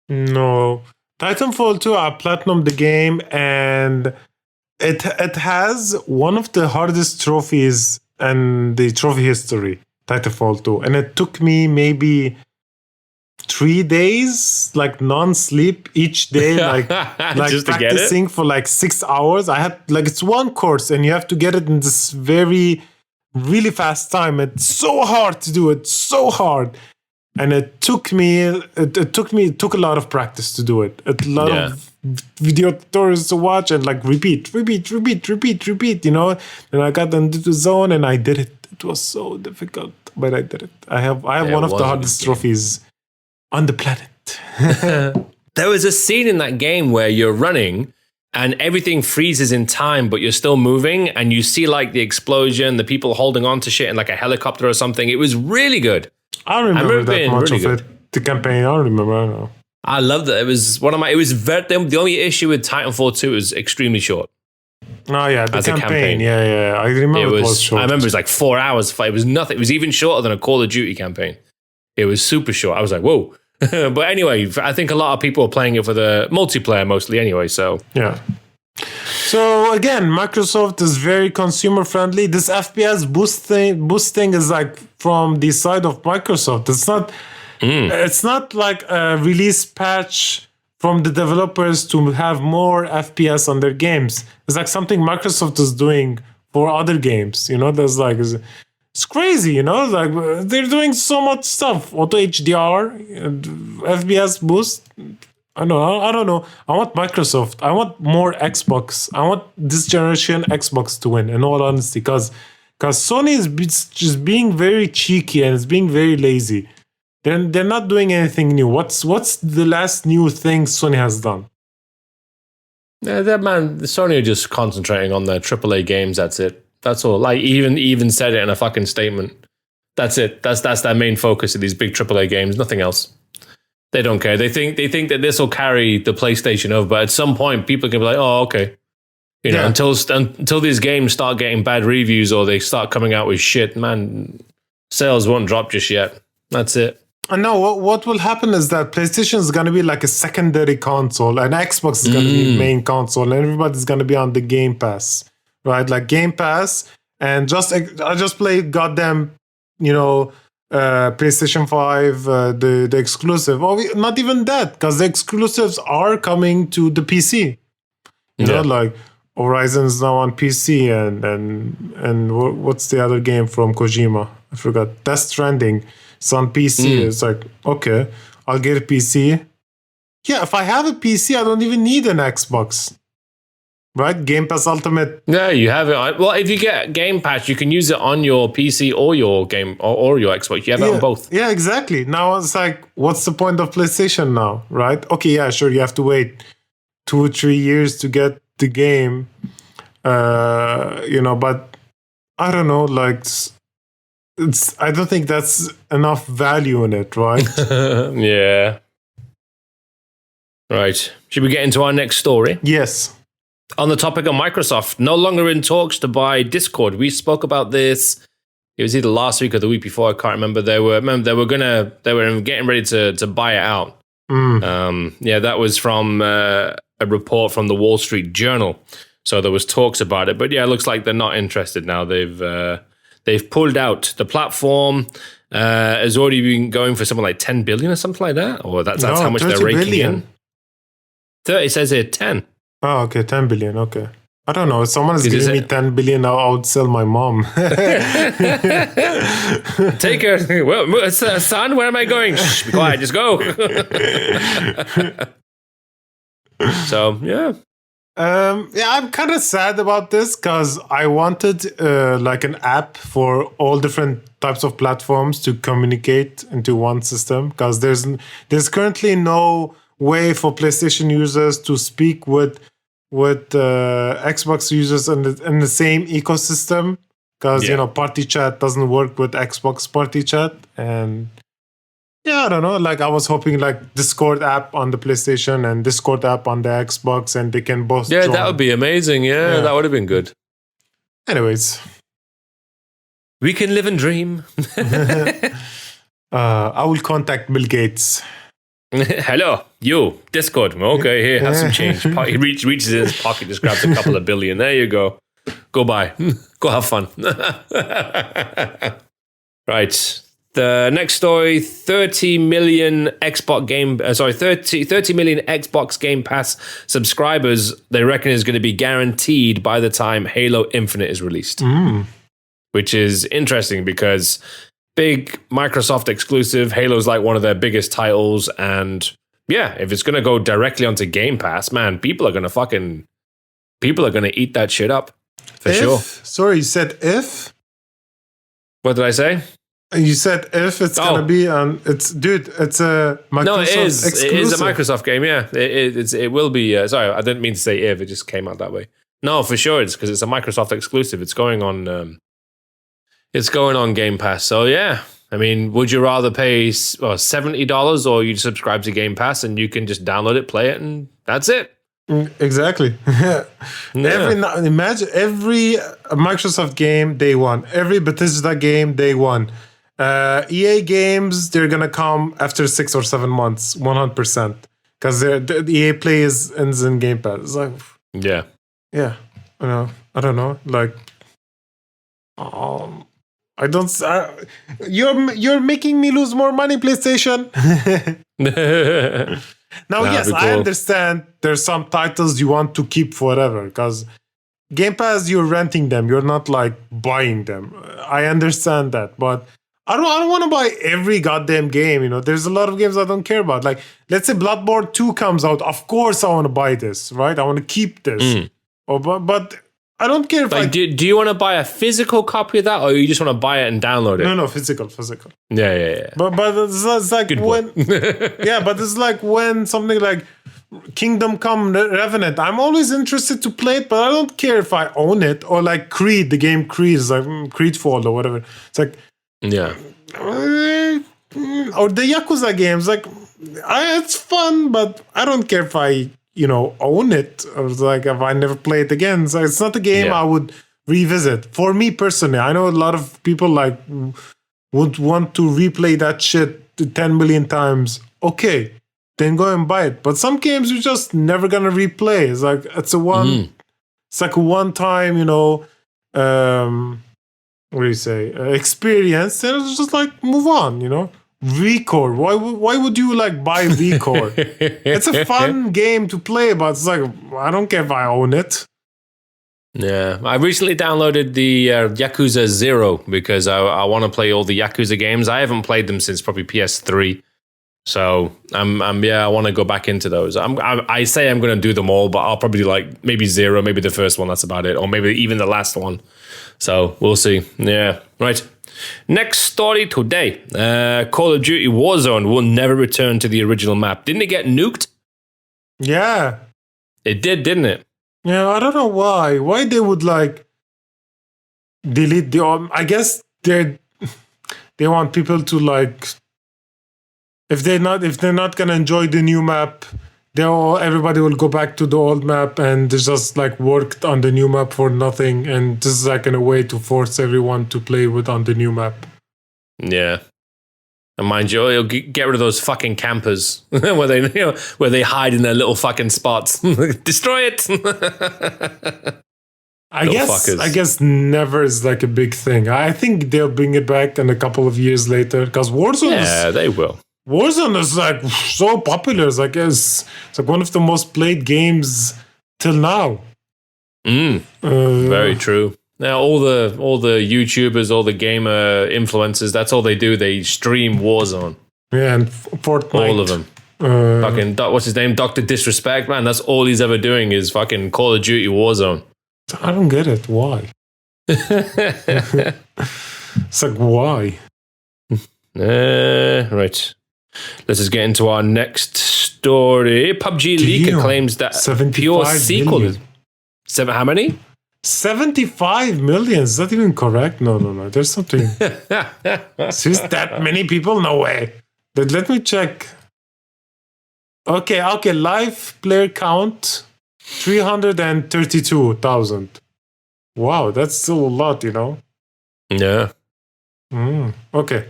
No. Titanfall 2, I platinumed the game, and it has one of the hardest trophies in the trophy history, Titanfall 2. And it took me maybe 3 days, like non-sleep each day, like just practicing for like 6 hours. I had it's one course, and you have to get it in this really fast time. It's so hard to do it, so hard. And it took a lot of practice to do it. A lot of video tutorials to watch and like repeat, you know. And I got into the zone and I did it. It was so difficult, but I did it. I have one of the hardest trophies on the planet. There was a scene in that game where you're running and everything freezes in time, but you're still moving, and you see like the explosion, the people holding on to shit in like a helicopter or something. It was really good. I don't remember that much really of it. The campaign, I don't remember. I don't know. I loved it. It was one of my. It was the only issue with Titanfall 2 is extremely short. Oh yeah, the campaign. Yeah. I remember it was short. I remember it was like 4 hours. It was nothing. It was even shorter than a Call of Duty campaign. It was super short. I was like, whoa. But anyway, I think a lot of people are playing it for the multiplayer mostly. Anyway, so yeah. So again, Microsoft is very consumer friendly. This FPS boosting is like from the side of Microsoft. It's not like a release patch from the developers to have more FPS on their games. It's like something Microsoft is doing for other games. You know, there's like it's crazy. You know, like they're doing so much stuff. Auto HDR, FPS boost. I don't know. I want Microsoft. I want more Xbox. I want this generation Xbox to win, in all honesty, because Sony is just being very cheeky and it's being very lazy. They're not doing anything new. What's the last new thing Sony has done? Yeah, Sony are just concentrating on their AAA games. That's it. That's all. Like even said it in a fucking statement. That's it. That's their main focus of these big AAA games. Nothing else. They don't care. They think that this will carry the PlayStation over, but at some point, people can be like, "Oh, okay." You know, until these games start getting bad reviews or they start coming out with shit, man, sales won't drop just yet. That's it. And no, what will happen is that PlayStation is going to be like a secondary console, and Xbox is going to be main console, and everybody's going to be on the Game Pass, right? Like Game Pass, and I just play goddamn, you know. PlayStation 5, the exclusive. Or not even that, because the exclusives are coming to the PC. You know, like Horizon's now on PC, and what's the other game from Kojima? I forgot. Death Stranding. It's on PC. It's like, okay, I'll get a PC. Yeah, if I have a PC, I don't even need an Xbox. Right? Game Pass Ultimate. Yeah, you have it. Well, if you get Game Pass, you can use it on your PC or your game or your Xbox. You have it on both. Yeah, exactly. Now it's like, what's the point of PlayStation now? Right? Okay, yeah, sure. You have to wait 2 or 3 years to get the game. You know, but I don't know. Like, I don't think that's enough value in it, right? Yeah. Right. Should we get into our next story? Yes. On the topic of Microsoft, no longer in talks to buy Discord. We spoke about this. It was either last week or the week before. I can't remember. They were getting ready to buy it out. Yeah, that was from a report from the Wall Street Journal. So there was talks about it, but yeah, it looks like they're not interested now. They've pulled out. The platform has already been going for something like 10 billion or something like that, or that's how much they're raking in. 30, it says here 10. Oh, okay, 10 billion. Okay. I don't know. If someone is giving me 10 billion, I would sell my mom. Take her. Well, son, where am I going? Shh, be quiet. Just go. So, yeah. Yeah, I'm kind of sad about this because I wanted like an app for all different types of platforms to communicate into one system, because there's currently no way for PlayStation users to speak with Xbox users in the same ecosystem, because party chat doesn't work with Xbox party chat. And yeah, I don't know, like I was hoping like Discord app on the PlayStation and Discord app on the Xbox, and they can both join. That would be amazing. Yeah, that would have been good. Anyways, we can live and dream. I will contact Bill Gates. Hello, you, Discord. Okay, here, have some change. He reaches in his pocket, just grabs a couple of billion. There you go. Go buy. Go have fun. Right. The next story, 30 million Xbox Game Pass subscribers, they reckon is going to be guaranteed by the time Halo Infinite is released. Which is interesting because big Microsoft exclusive, Halo's like one of their biggest titles, and yeah, if it's going to go directly onto Game Pass, man, people are going to eat that shit up for sure. Sorry, you said if? What did I say? You said if it's gonna be it's a Microsoft exclusive. It is a Microsoft game, yeah. It will be. Sorry, I didn't mean to say if. It just came out that way. No, for sure, it's because it's a Microsoft exclusive. It's going on. It's going on Game Pass. So yeah, I mean, would you rather pay $70 or you subscribe to Game Pass and you can just download it, play it, and that's it? Exactly. Imagine every Microsoft game day one, every Bethesda game day one. EA games, they're gonna come after 6 or 7 months, 100%, because the EA Play ends in Game Pass. It's like, yeah. I don't know. Like, you're making me lose more money, PlayStation. Now, yes, I understand there's some titles you want to keep forever, because Game Pass, you're renting them, you're not like buying them. I understand that, but I don't want to buy every goddamn game. There's a lot of games I don't care about. Like, let's say Bloodborne 2 comes out. Of course, I want to buy this, right? I want to keep this. But I don't care if do you want to buy a physical copy of that, or you just want to buy it and download it? No, physical. Yeah. But it's like when but it's like when something like Kingdom Come Revenant, I'm always interested to play it, but I don't care if I own it. Or like Creed, the game Creed, is like Creedfall or whatever. It's like, yeah. Or the Yakuza games, like it's fun, but I don't care if I own it, or like if I never play it again. So it's not a game I would revisit. For me personally, I know a lot of people like would want to replay that shit 10 million times. Okay, then go and buy it. But some games you're just never gonna replay. It's like it's a one time, what do you say, experience, and it's just like move on. Record. Why would you like buy Record? It's a fun game to play, but it's like I don't care if I own it. Yeah, I recently downloaded the Yakuza 0 because I want to play all the Yakuza games. I haven't played them since probably PS3, so I want to go back into those. I say I'm going to do them all, but I'll probably like maybe 0, maybe the first one. That's about it, or maybe even the last one. So we'll see. Yeah, right. Next story today. Call of Duty Warzone will never return to the original map. Didn't it get nuked? Yeah. It did, didn't it? Yeah, I don't know why. Why they would like delete the... I guess they're they want people to like, if they're not gonna enjoy the new map, everybody will go back to the old map, and they just like worked on the new map for nothing, and this is like in a way to force everyone to play on the new map. Yeah. And mind you, you'll get rid of those fucking campers where they hide in their little fucking spots. Destroy it. I guess never is like a big thing. I think they'll bring it back in a couple of years later, because Warzone. They will. Warzone is like so popular. It's like one of the most played games till now. Very true. Now all the YouTubers, all the gamer influencers, that's all they do. They stream Warzone. Yeah, and Fortnite. All of them. Fucking what's his name? Dr. Disrespect, man. That's all he's ever doing is fucking Call of Duty Warzone. I don't get it. Why? It's like, why? Right. Let's just get into our next story. PUBG leaker claims that pure sequel is... How many? 75 million. Is that even correct? No. There's something. Is that many people? No way. Let me check. Okay. Live player count 332,000. Wow, that's still a lot, you know? Yeah. Okay.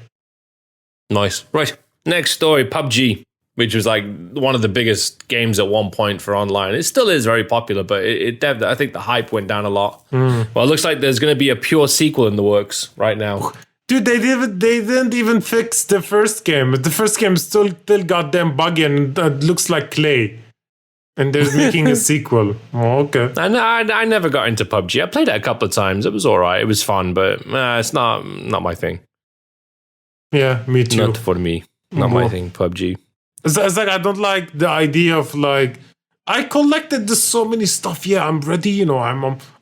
Nice. Right. Next story, PUBG, which was like one of the biggest games at one point for online. It still is very popular, but I think the hype went down a lot. Well, it looks like there's going to be a pure sequel in the works right now. Dude, they didn't even fix the first game. The first game still goddamn buggy and it looks like clay. And they're making a sequel. Oh, okay. I never got into PUBG. I played it a couple of times. It was all right. It was fun, but it's not my thing. Yeah, me too. Not for me. Not my thing, PUBG. It's like, I don't like the idea of like, I collected this so many stuff. Yeah, I'm ready. You know, I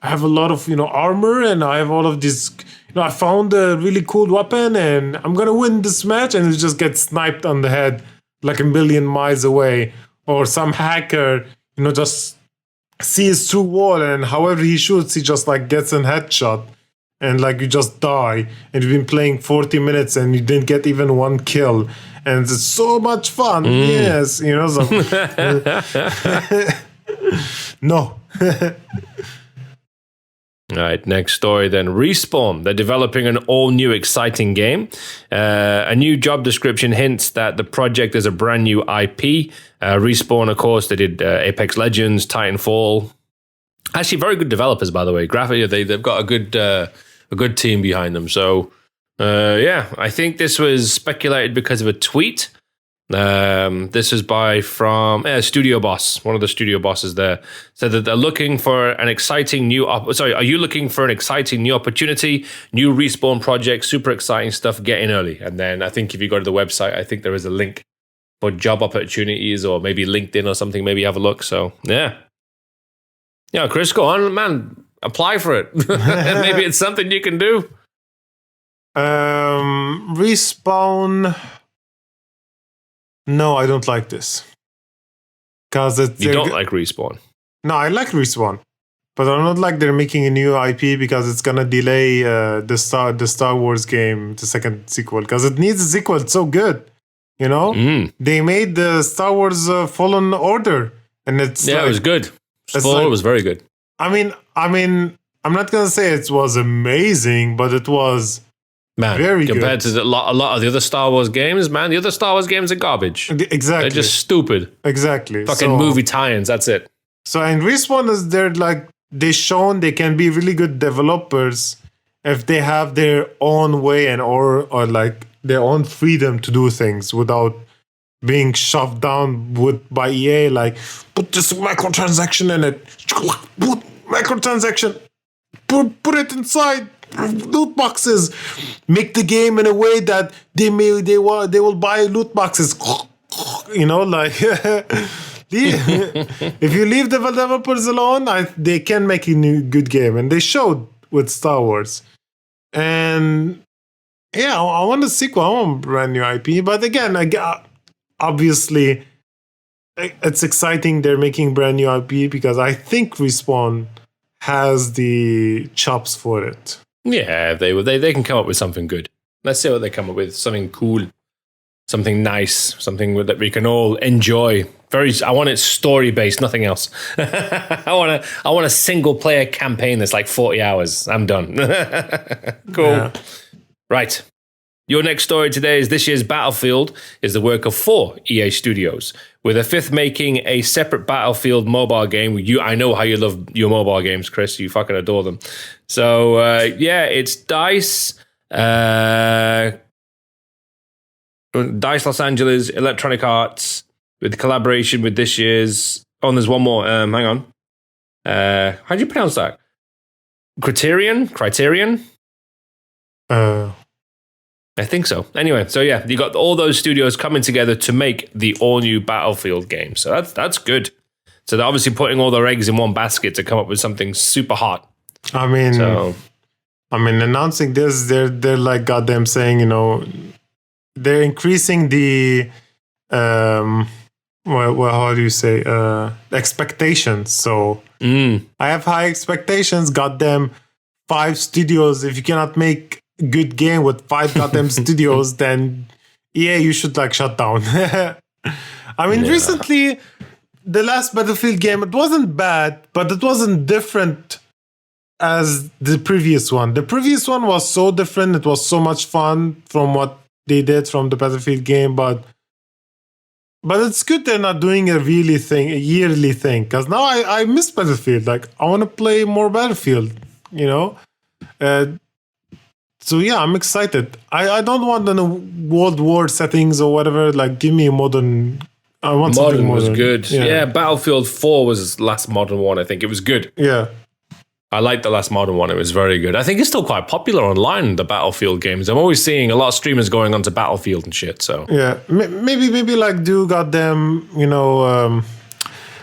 have a lot of, armor, and I have all of this. I found a really cool weapon, and I'm going to win this match, and it just gets sniped on the head like a million miles away. Or some hacker, just sees through wall, and however he shoots, he just like gets a headshot, and like you just die. And you've been playing 40 minutes, and you didn't get even one kill, and it's so much fun. Yes, so. No. All right, next story then. Respawn, they're developing an all-new exciting game. A new job description hints that the project is a brand new IP. Respawn, of course, they did Apex Legends, Titanfall. Actually, very good developers, by the way. Graphically, they've got a good team behind them. So, I think this was speculated because of a tweet. This is from Studio Boss, one of the studio bosses there, said that they're looking for an exciting new are you looking for an exciting new opportunity, new Respawn project, super exciting stuff, get in early. And then I think if you go to the website, I think there is a link for job opportunities, or maybe LinkedIn or something, maybe have a look. So yeah, Chris, go on, man, apply for it. Maybe it's something you can do. Respawn. No, I don't like this. Because you don't like Respawn? No, I like Respawn, but I don't like they're making a new IP because it's gonna delay the Star Wars game, the second sequel, because it needs a sequel. It's so good, They made the Star Wars Fallen Order, and it was good. Fallen was very good. I mean, I'm not gonna say it was amazing, but it was. Man, very compared good. to a lot of the other Star Wars games, man, the other Star Wars games are garbage. Exactly. They're just stupid. Exactly. Fucking movie tie-ins, that's it. So, and Respawn is they've shown they can be really good developers if they have their own way and or like their own freedom to do things without being shoved down by EA, like, put this microtransaction in it. Put microtransaction. Put it inside. Loot boxes, make the game in a way that they will buy loot boxes. If you leave the developers alone, they can make a new good game, and they showed with Star Wars. And yeah, I want a sequel. I want a brand new IP. But again, obviously, it's exciting. They're making brand new IP because I think Respawn has the chops for it. Yeah, they can come up with something good. Let's see what they come up with. Something cool, something nice, something that we can all enjoy. I want it story based, nothing else. I want a single player campaign that's like 40 hours. I'm done. Cool. Yeah. Right. Your next story today is this year's Battlefield is the work of 4 EA studios, with a 5th making a separate Battlefield mobile game. I know how you love your mobile games, Chris. You fucking adore them. So, it's DICE, DICE Los Angeles, Electronic Arts, with collaboration with this year's... Oh, and there's one more. Hang on. How do you pronounce that? Criterion? I think so. Anyway, so yeah, you got all those studios coming together to make the all-new Battlefield game. So that's good. So they're obviously putting all their eggs in one basket to come up with something super hot. I mean, announcing this, they're like goddamn saying, they're increasing the how do you say expectations. So I have high expectations. Goddamn 5 studios. If you cannot make good game with 5 goddamn studios, then you should like shut down. Recently the last Battlefield game, it wasn't bad, but it wasn't different as the previous one. The previous one was so different. It was so much fun from what they did from the Battlefield game, but it's good they're not doing a yearly thing, because now I miss Battlefield. Like, I want to play more Battlefield, So yeah, I'm excited. I don't want the World War settings or whatever. Like, give me a modern. I want something modern. Was good. Yeah, Battlefield 4 was the last modern one. I think it was good. Yeah, I liked the last modern one. It was very good. I think it's still quite popular online, the Battlefield games. I'm always seeing a lot of streamers going onto Battlefield and shit. So yeah, maybe like do goddamn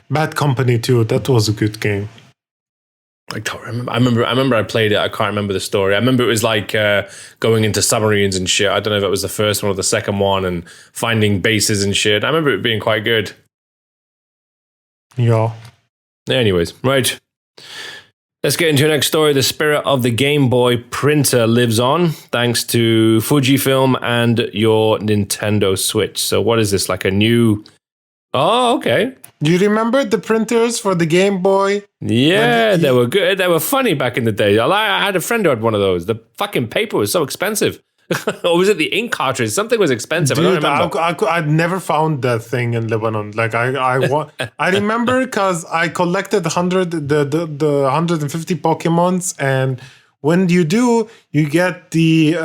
Bad Company 2. That was a good game. I can't remember. I remember I played it. I can't remember the story. I remember it was like going into submarines and shit. I don't know if it was the first one or the second one, and finding bases and shit. I remember it being quite good. Yeah. Anyways, right. Let's get into the next story. The spirit of the Game Boy printer lives on, thanks to Fujifilm and your Nintendo Switch. So what is this, like a new... Oh, okay. Do you remember the printers for the Game Boy? Yeah, they were good. They were funny back in the day. I had a friend who had one of those. The fucking paper was so expensive. Or was it the ink cartridge? Something was expensive. Dude, I don't remember. I'd never found that thing in Lebanon. Like I remember because I collected the 150 Pokemons, and when you do, you get the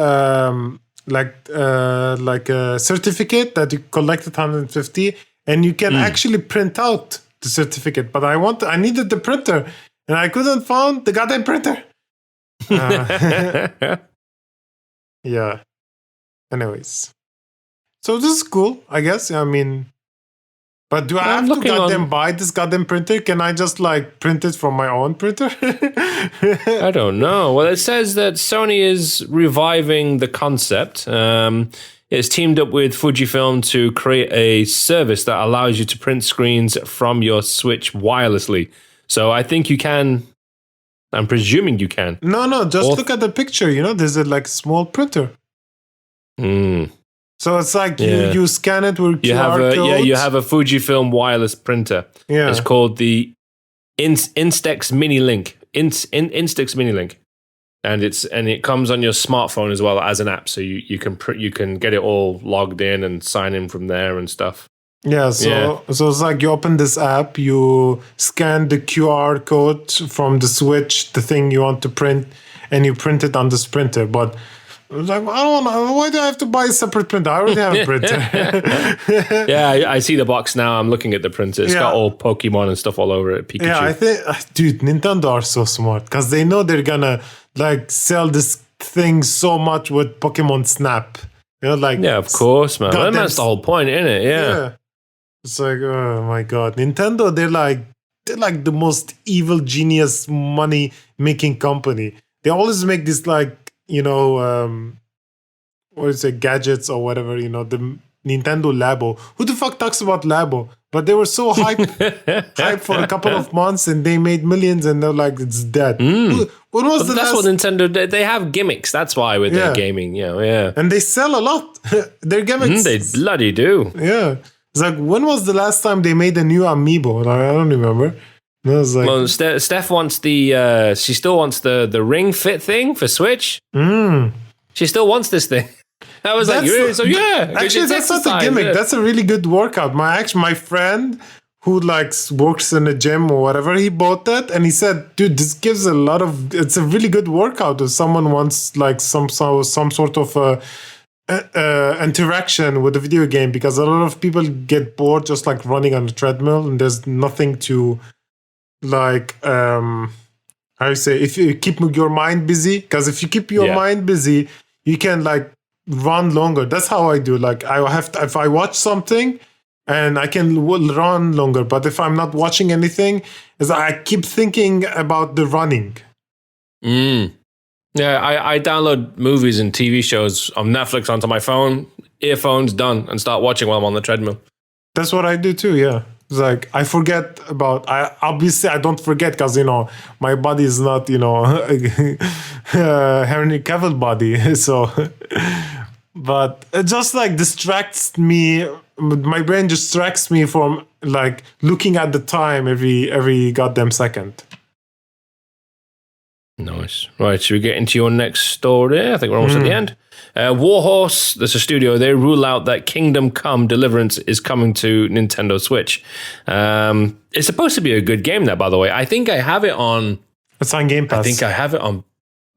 like a certificate that you collected 150, and you can actually print out the certificate. But I needed the printer, and I couldn't find the goddamn printer. Yeah. Anyways. So this is cool, I guess. I mean, but do I have to goddamn buy this goddamn printer? Can I just like print it from my own printer? I don't know. Well, it says that Sony is reviving the concept. It's teamed up with Fujifilm to create a service that allows you to print screens from your Switch wirelessly. So I think you can. I'm presuming you can. No, just look at the picture. There's a like small printer. So it's like you scan it with QR codes. Yeah, you have a Fujifilm wireless printer. Yeah. It's called the Instax Mini Link. Instax Mini Link. And it comes on your smartphone as well as an app, so you can get it all logged in and sign in from there and stuff. Yeah, so it's like you open this app, you scan the QR code from the Switch, the thing you want to print, and you print it on this printer. But I was like, I don't know, why do I have to buy a separate printer? I already have a printer. Yeah, I see the box now. I'm looking at the printer. It's got all Pokemon and stuff all over it. Pikachu. Yeah, I think, dude, Nintendo are so smart because they know they're gonna like sell this thing so much with Pokemon Snap. Yeah, of course, man. That's the whole point, isn't it? Yeah. It's like, oh my god, Nintendo. They're like the most evil genius money making company. They always make this like what is it, gadgets or whatever. The Nintendo Labo. Who the fuck talks about Labo? But they were so hyped for a couple of months, and they made millions, and they're like, it's dead. When was the That's last? what Nintendo. They have gimmicks. That's why with their gaming. Yeah. And they sell a lot. Their gimmicks. They bloody do. Yeah. It's like, when was the last time they made a new amiibo? Like, I don't remember. It was like, Well, Steph wants the. She still wants the Ring Fit thing for Switch. She still wants this thing. I was like, really? So yeah. Actually, that's not a gimmick. That's a really good workout. My friend who works in a gym or whatever, he bought that and he said, dude, this gives a lot of. It's a really good workout if someone wants like some sort of interaction with the video game, because a lot of people get bored just like running on the treadmill, and there's nothing to like how you say, if you keep your mind busy, because if you keep your mind busy, you can like run longer. That's how I do. Like if I watch something and I can run longer, but if I'm not watching anything, is I keep thinking about the running. Yeah, I download movies and TV shows on Netflix onto my phone, earphones, done, and start watching while I'm on the treadmill. That's what I do too, yeah. It's like I forget about. Obviously I don't forget because my body is not Henry Cavill body. So, but it just like distracts me. My brain distracts me from like looking at the time every goddamn second. Nice. Right, should we get into your next story? I think we're almost at the end. Warhorse, there's a studio, they rule out that Kingdom Come Deliverance is coming to Nintendo Switch. It's supposed to be a good game, that, by the way. I think I have it on... It's on GamePass. I think I have it on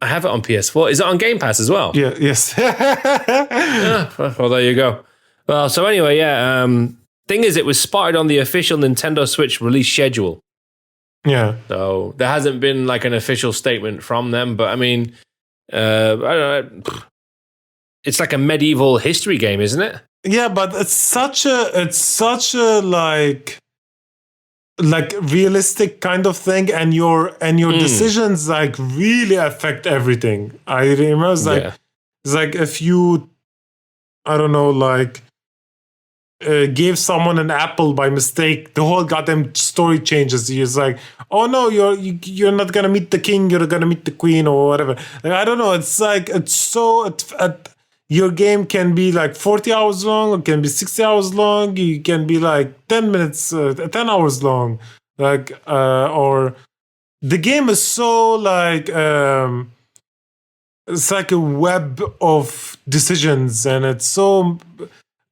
PS4. Is it on Game Pass as well? Yeah, yes. Well, there you go. Well, so anyway, thing is, it was spotted on the official Nintendo Switch release schedule. Yeah. So there hasn't been like an official statement from them, but I mean, I don't know. It's like a medieval history game, isn't it? Yeah, but it's such a like realistic kind of thing, and your decisions like really affect everything. I remember it's like if you, I don't know, like gave someone an apple by mistake, the whole goddamn story changes. It's like, oh no, you're not gonna meet the king, you're gonna meet the queen or whatever. Like, I don't know. It's like your game can be like 40 hours long, or can be 60 hours long. You can be like 10 minutes, 10 hours long. Like or the game is so like it's like a web of decisions, and it's so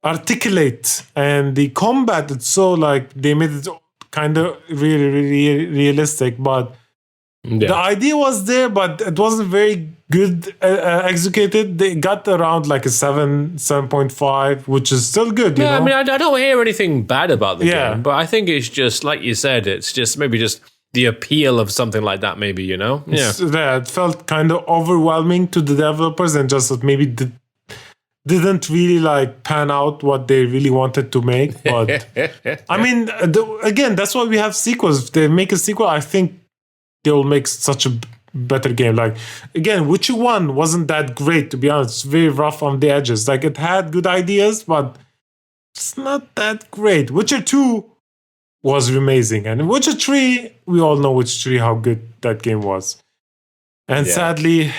articulate, and the combat, it's so like they made it kind of really, really realistic, but the idea was there, but it wasn't very good executed. They got around like a 7.5, which is still good. You know? I mean, I don't hear anything bad about the game, but I think it's just like you said, it's just maybe just the appeal of something like that, maybe, it felt kind of overwhelming to the developers, and just that maybe didn't really like pan out what they really wanted to make. But I mean, again, that's why we have sequels. If they make a sequel, I think they will make such a better game. Like, again, Witcher 1 wasn't that great, to be honest. It's very rough on the edges. Like, it had good ideas, but it's not that great. Witcher 2 was amazing, and Witcher 3, we all know Witcher 3, how good that game was. And sadly,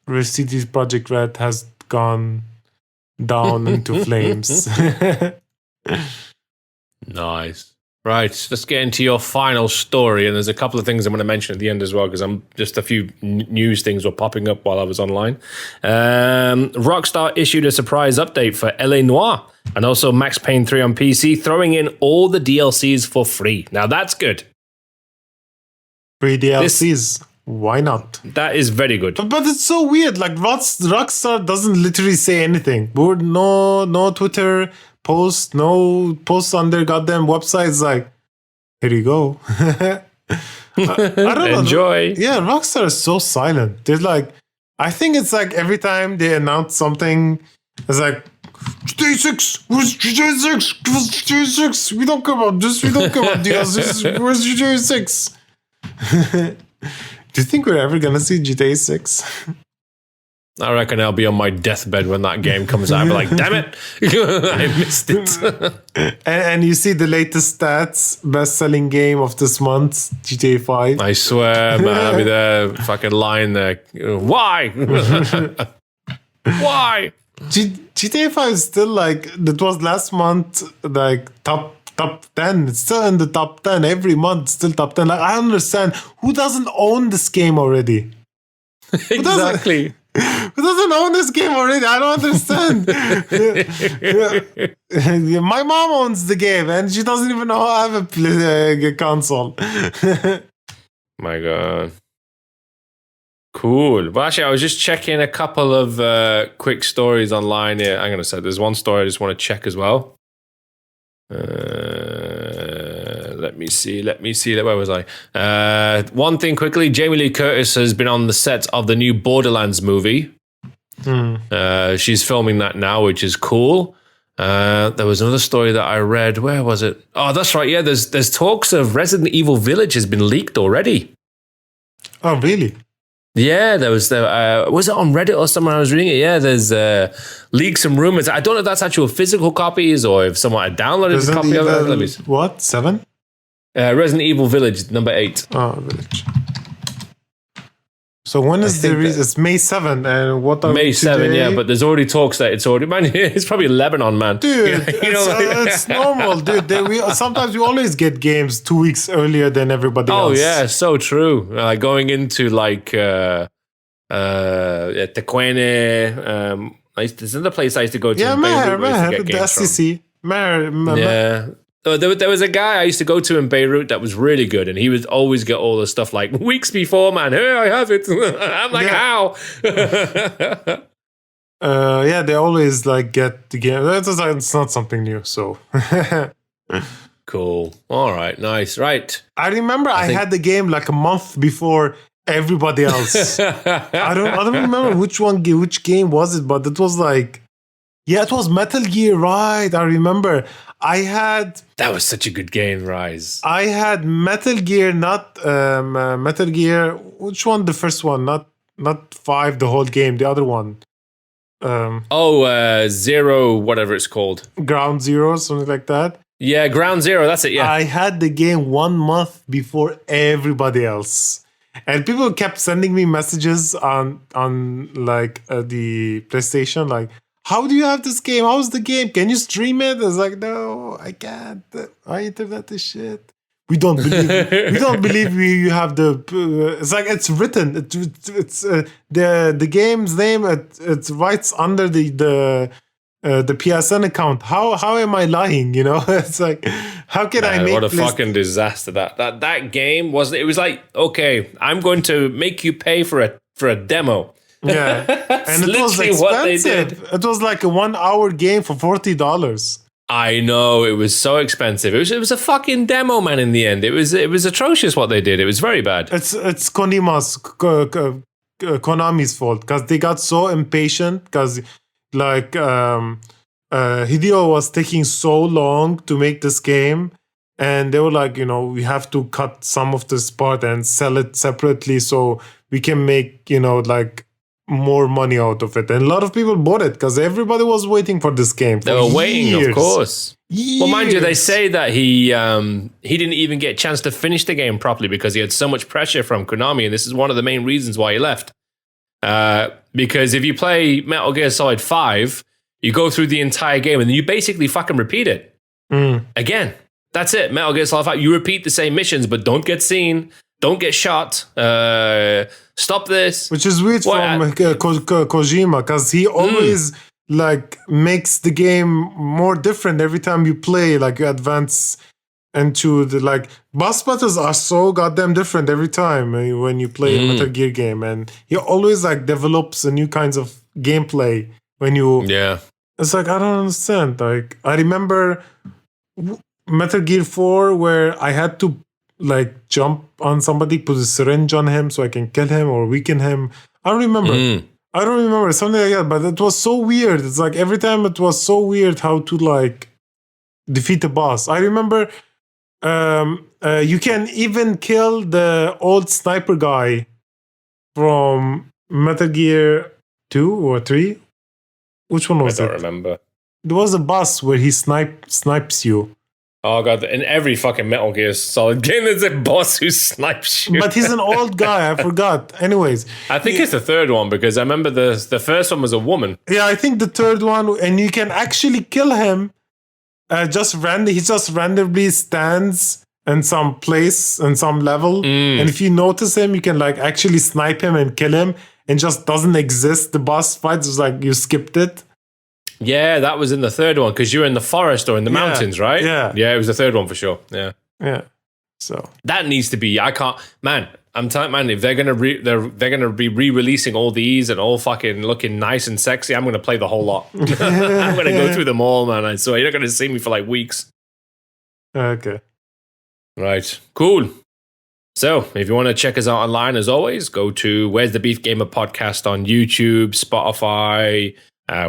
CD Projekt Red has gone down into flames. Nice. Right, let's get into your final story, and there's a couple of things I'm going to mention at the end as well, because I'm just a few news things were popping up while I was online. Rockstar issued a surprise update for LA Noire and also Max Payne 3 on PC, throwing in all the DLCs for free. Now that's good. Free DLCs. Why not? That is very good. But it's so weird. Like, Rockstar doesn't literally say anything. No Twitter post, no posts on their goddamn websites. Like, here you go. I don't know. Enjoy. Yeah, Rockstar is so silent. They're like, I think it's like every time they announce something, it's like, GTA 6, where's GTA 6? Where's GTA 6? We don't care about this. We don't care about DLCs. Where's GTA 6? Do you think we're ever gonna see GTA 6? I reckon I'll be on my deathbed when that game comes out. I'll be like, damn it, I missed it. And you see the latest stats, best-selling game of this month, GTA 5. I swear, man, I'll be there fucking lying there. Why? Why? GTA 5 is still like, that was last month, like top 10. It's still in the top 10 every month, still top 10. Like, I understand who doesn't own this game already. Exactly. Who doesn't own this game already? I don't understand. My mom owns the game and she doesn't even know I have a console. My God. Cool. But actually, I was just checking a couple of quick stories online here. I'm going to say there's one story I just want to check as well. Let me see. Where was I? One thing quickly. Jamie Lee Curtis has been on the set of the new Borderlands movie. She's filming that now, which is cool. There was another story that I read. Where was it? Oh, that's right. Yeah, there's talks of Resident Evil Village has been leaked already. Oh, really? Yeah, there was it on Reddit or somewhere I was reading it? Yeah, there's leaks and rumors. I don't know if that's actual physical copies or if someone had downloaded a copy of it. Let me see. What? 7? Resident Evil Village, number 8. Oh, Village. So when is the release? It's May 7th, and what are May 7th, today? yeah, but there's already talks that it's already, man, it's probably Lebanon, man. Dude, it's normal, dude. Sometimes we always get games 2 weeks earlier than everybody else. Oh, yeah, so true. Going into like Tequene, there's another place I used to go to. Yeah, in Beirut where I used to get the games from. SCC. Yeah. There was a guy I used to go to in Beirut that was really good, and he would always get all the stuff like weeks before, man. Here, I have it. I'm like, how? Yeah, they always like get the game. It's not something new, so. Cool. All right, nice. Right. I remember I had the game like a month before everybody else. I don't remember which game was it, but it was like, yeah, it was Metal Gear, right? I remember. That was such a good game, Rise. I had Metal Gear, not Metal Gear. Which one? The first one, not 5. The whole game. The other one. Zero, whatever it's called. Ground Zero, something like that. Yeah, Ground Zero. That's it. Yeah. I had the game 1 month before everybody else, and people kept sending me messages on like the PlayStation, like, how do you have this game? How's the game? Can you stream it? I was like, no, I can't. My internet is shit. We don't believe you have the. It's like it's written. It's the game's name. It's right under the PSN account. How am I lying? You know, it's like, how can I make? What a fucking disaster that game was. It was like, okay, I'm going to make you pay for a demo. Yeah, and it was expensive. What they did. It was like a 1 hour game for $40. I know, it was so expensive. It was a fucking demo, man. In the end, it was atrocious what they did. It was very bad. It's Konami's fault because they got so impatient because like Hideo was taking so long to make this game, and they were like, we have to cut some of this part and sell it separately so we can make like more money out of it. And a lot of people bought it because everybody was waiting for this game. They were waiting, of course. Well, mind you, they say that he didn't even get a chance to finish the game properly because he had so much pressure from Konami, and this is one of the main reasons why he left. Because if you play Metal Gear Solid 5, you go through the entire game and you basically fucking repeat it again. That's it. Metal Gear Solid 5, you repeat the same missions, but don't get seen. Don't get shot. Stop this. Which is weird from Kojima, because he always like makes the game more different every time you play. Like you advance into the like boss battles are so goddamn different every time when you play a Metal Gear game, and he always like develops a new kinds of gameplay when you. Yeah. It's like I don't understand. Like I remember Metal Gear 4 where I had to like jump on somebody, put a syringe on him so I can kill him or weaken him. I don't remember. I don't remember something like that, but it was so weird. It's like every time it was so weird how to like defeat a boss. I remember you can even kill the old sniper guy from Metal Gear 2 or 3. Which one was I it? don't remember. There was a boss where he snipes you. Oh god! In every fucking Metal Gear Solid game, there's a boss who snipes you. But he's an old guy. I forgot. Anyways, I think it's the third one because I remember the first one was a woman. yeah, I think the third one, and you can actually kill him. He just randomly stands in some place in some level, and if you notice him, you can like actually snipe him and kill him, and just doesn't exist. The boss fight is like you skipped it. Yeah, that was in the third one because you were in the forest or in the mountains, right? Yeah. Yeah, it was the third one for sure. Yeah. Yeah. So That needs to be. I can't, man. I'm telling, man. If they're gonna they're gonna be re-releasing all these and all fucking looking nice and sexy, I'm gonna play the whole lot. I'm gonna go through them all, man. I swear, you're not gonna see me for like weeks. okay. Right, cool. So, if you want to check us out online, as always, go to Where's the Beef Gamer podcast on YouTube, Spotify,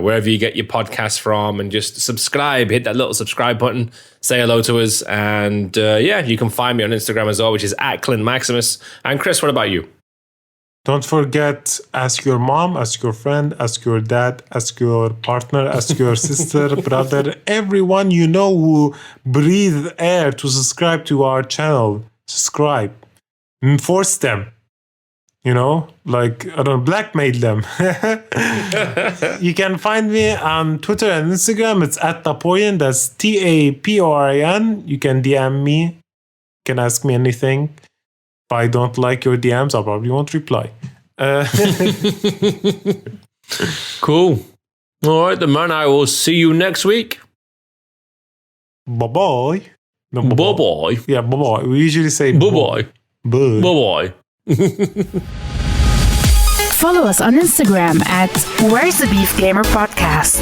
wherever you get your podcasts from, and just subscribe. Hit that little subscribe button, say hello to us, and yeah, you can find me on Instagram as well, which is @ClintMaximus. And Chris, what about you? Don't forget, ask your mom, ask your friend, ask your dad, ask your partner, ask your sister, brother, everyone you know who breathe air to subscribe to our channel. Subscribe. And force them. You know, like, I don't know, blackmail them. You can find me on Twitter and Instagram. It's @Taporin. That's TAPORIN. You can DM me. You can ask me anything. If I don't like your DMs, I probably won't reply. Cool. All right, then, man. I will see you next week. Bye-bye. No, Bye-bye. Yeah, bye-bye. We usually say Bye-bye. Bye. Bye-bye. Follow us on Instagram @Where's the Beef Gamer Podcast.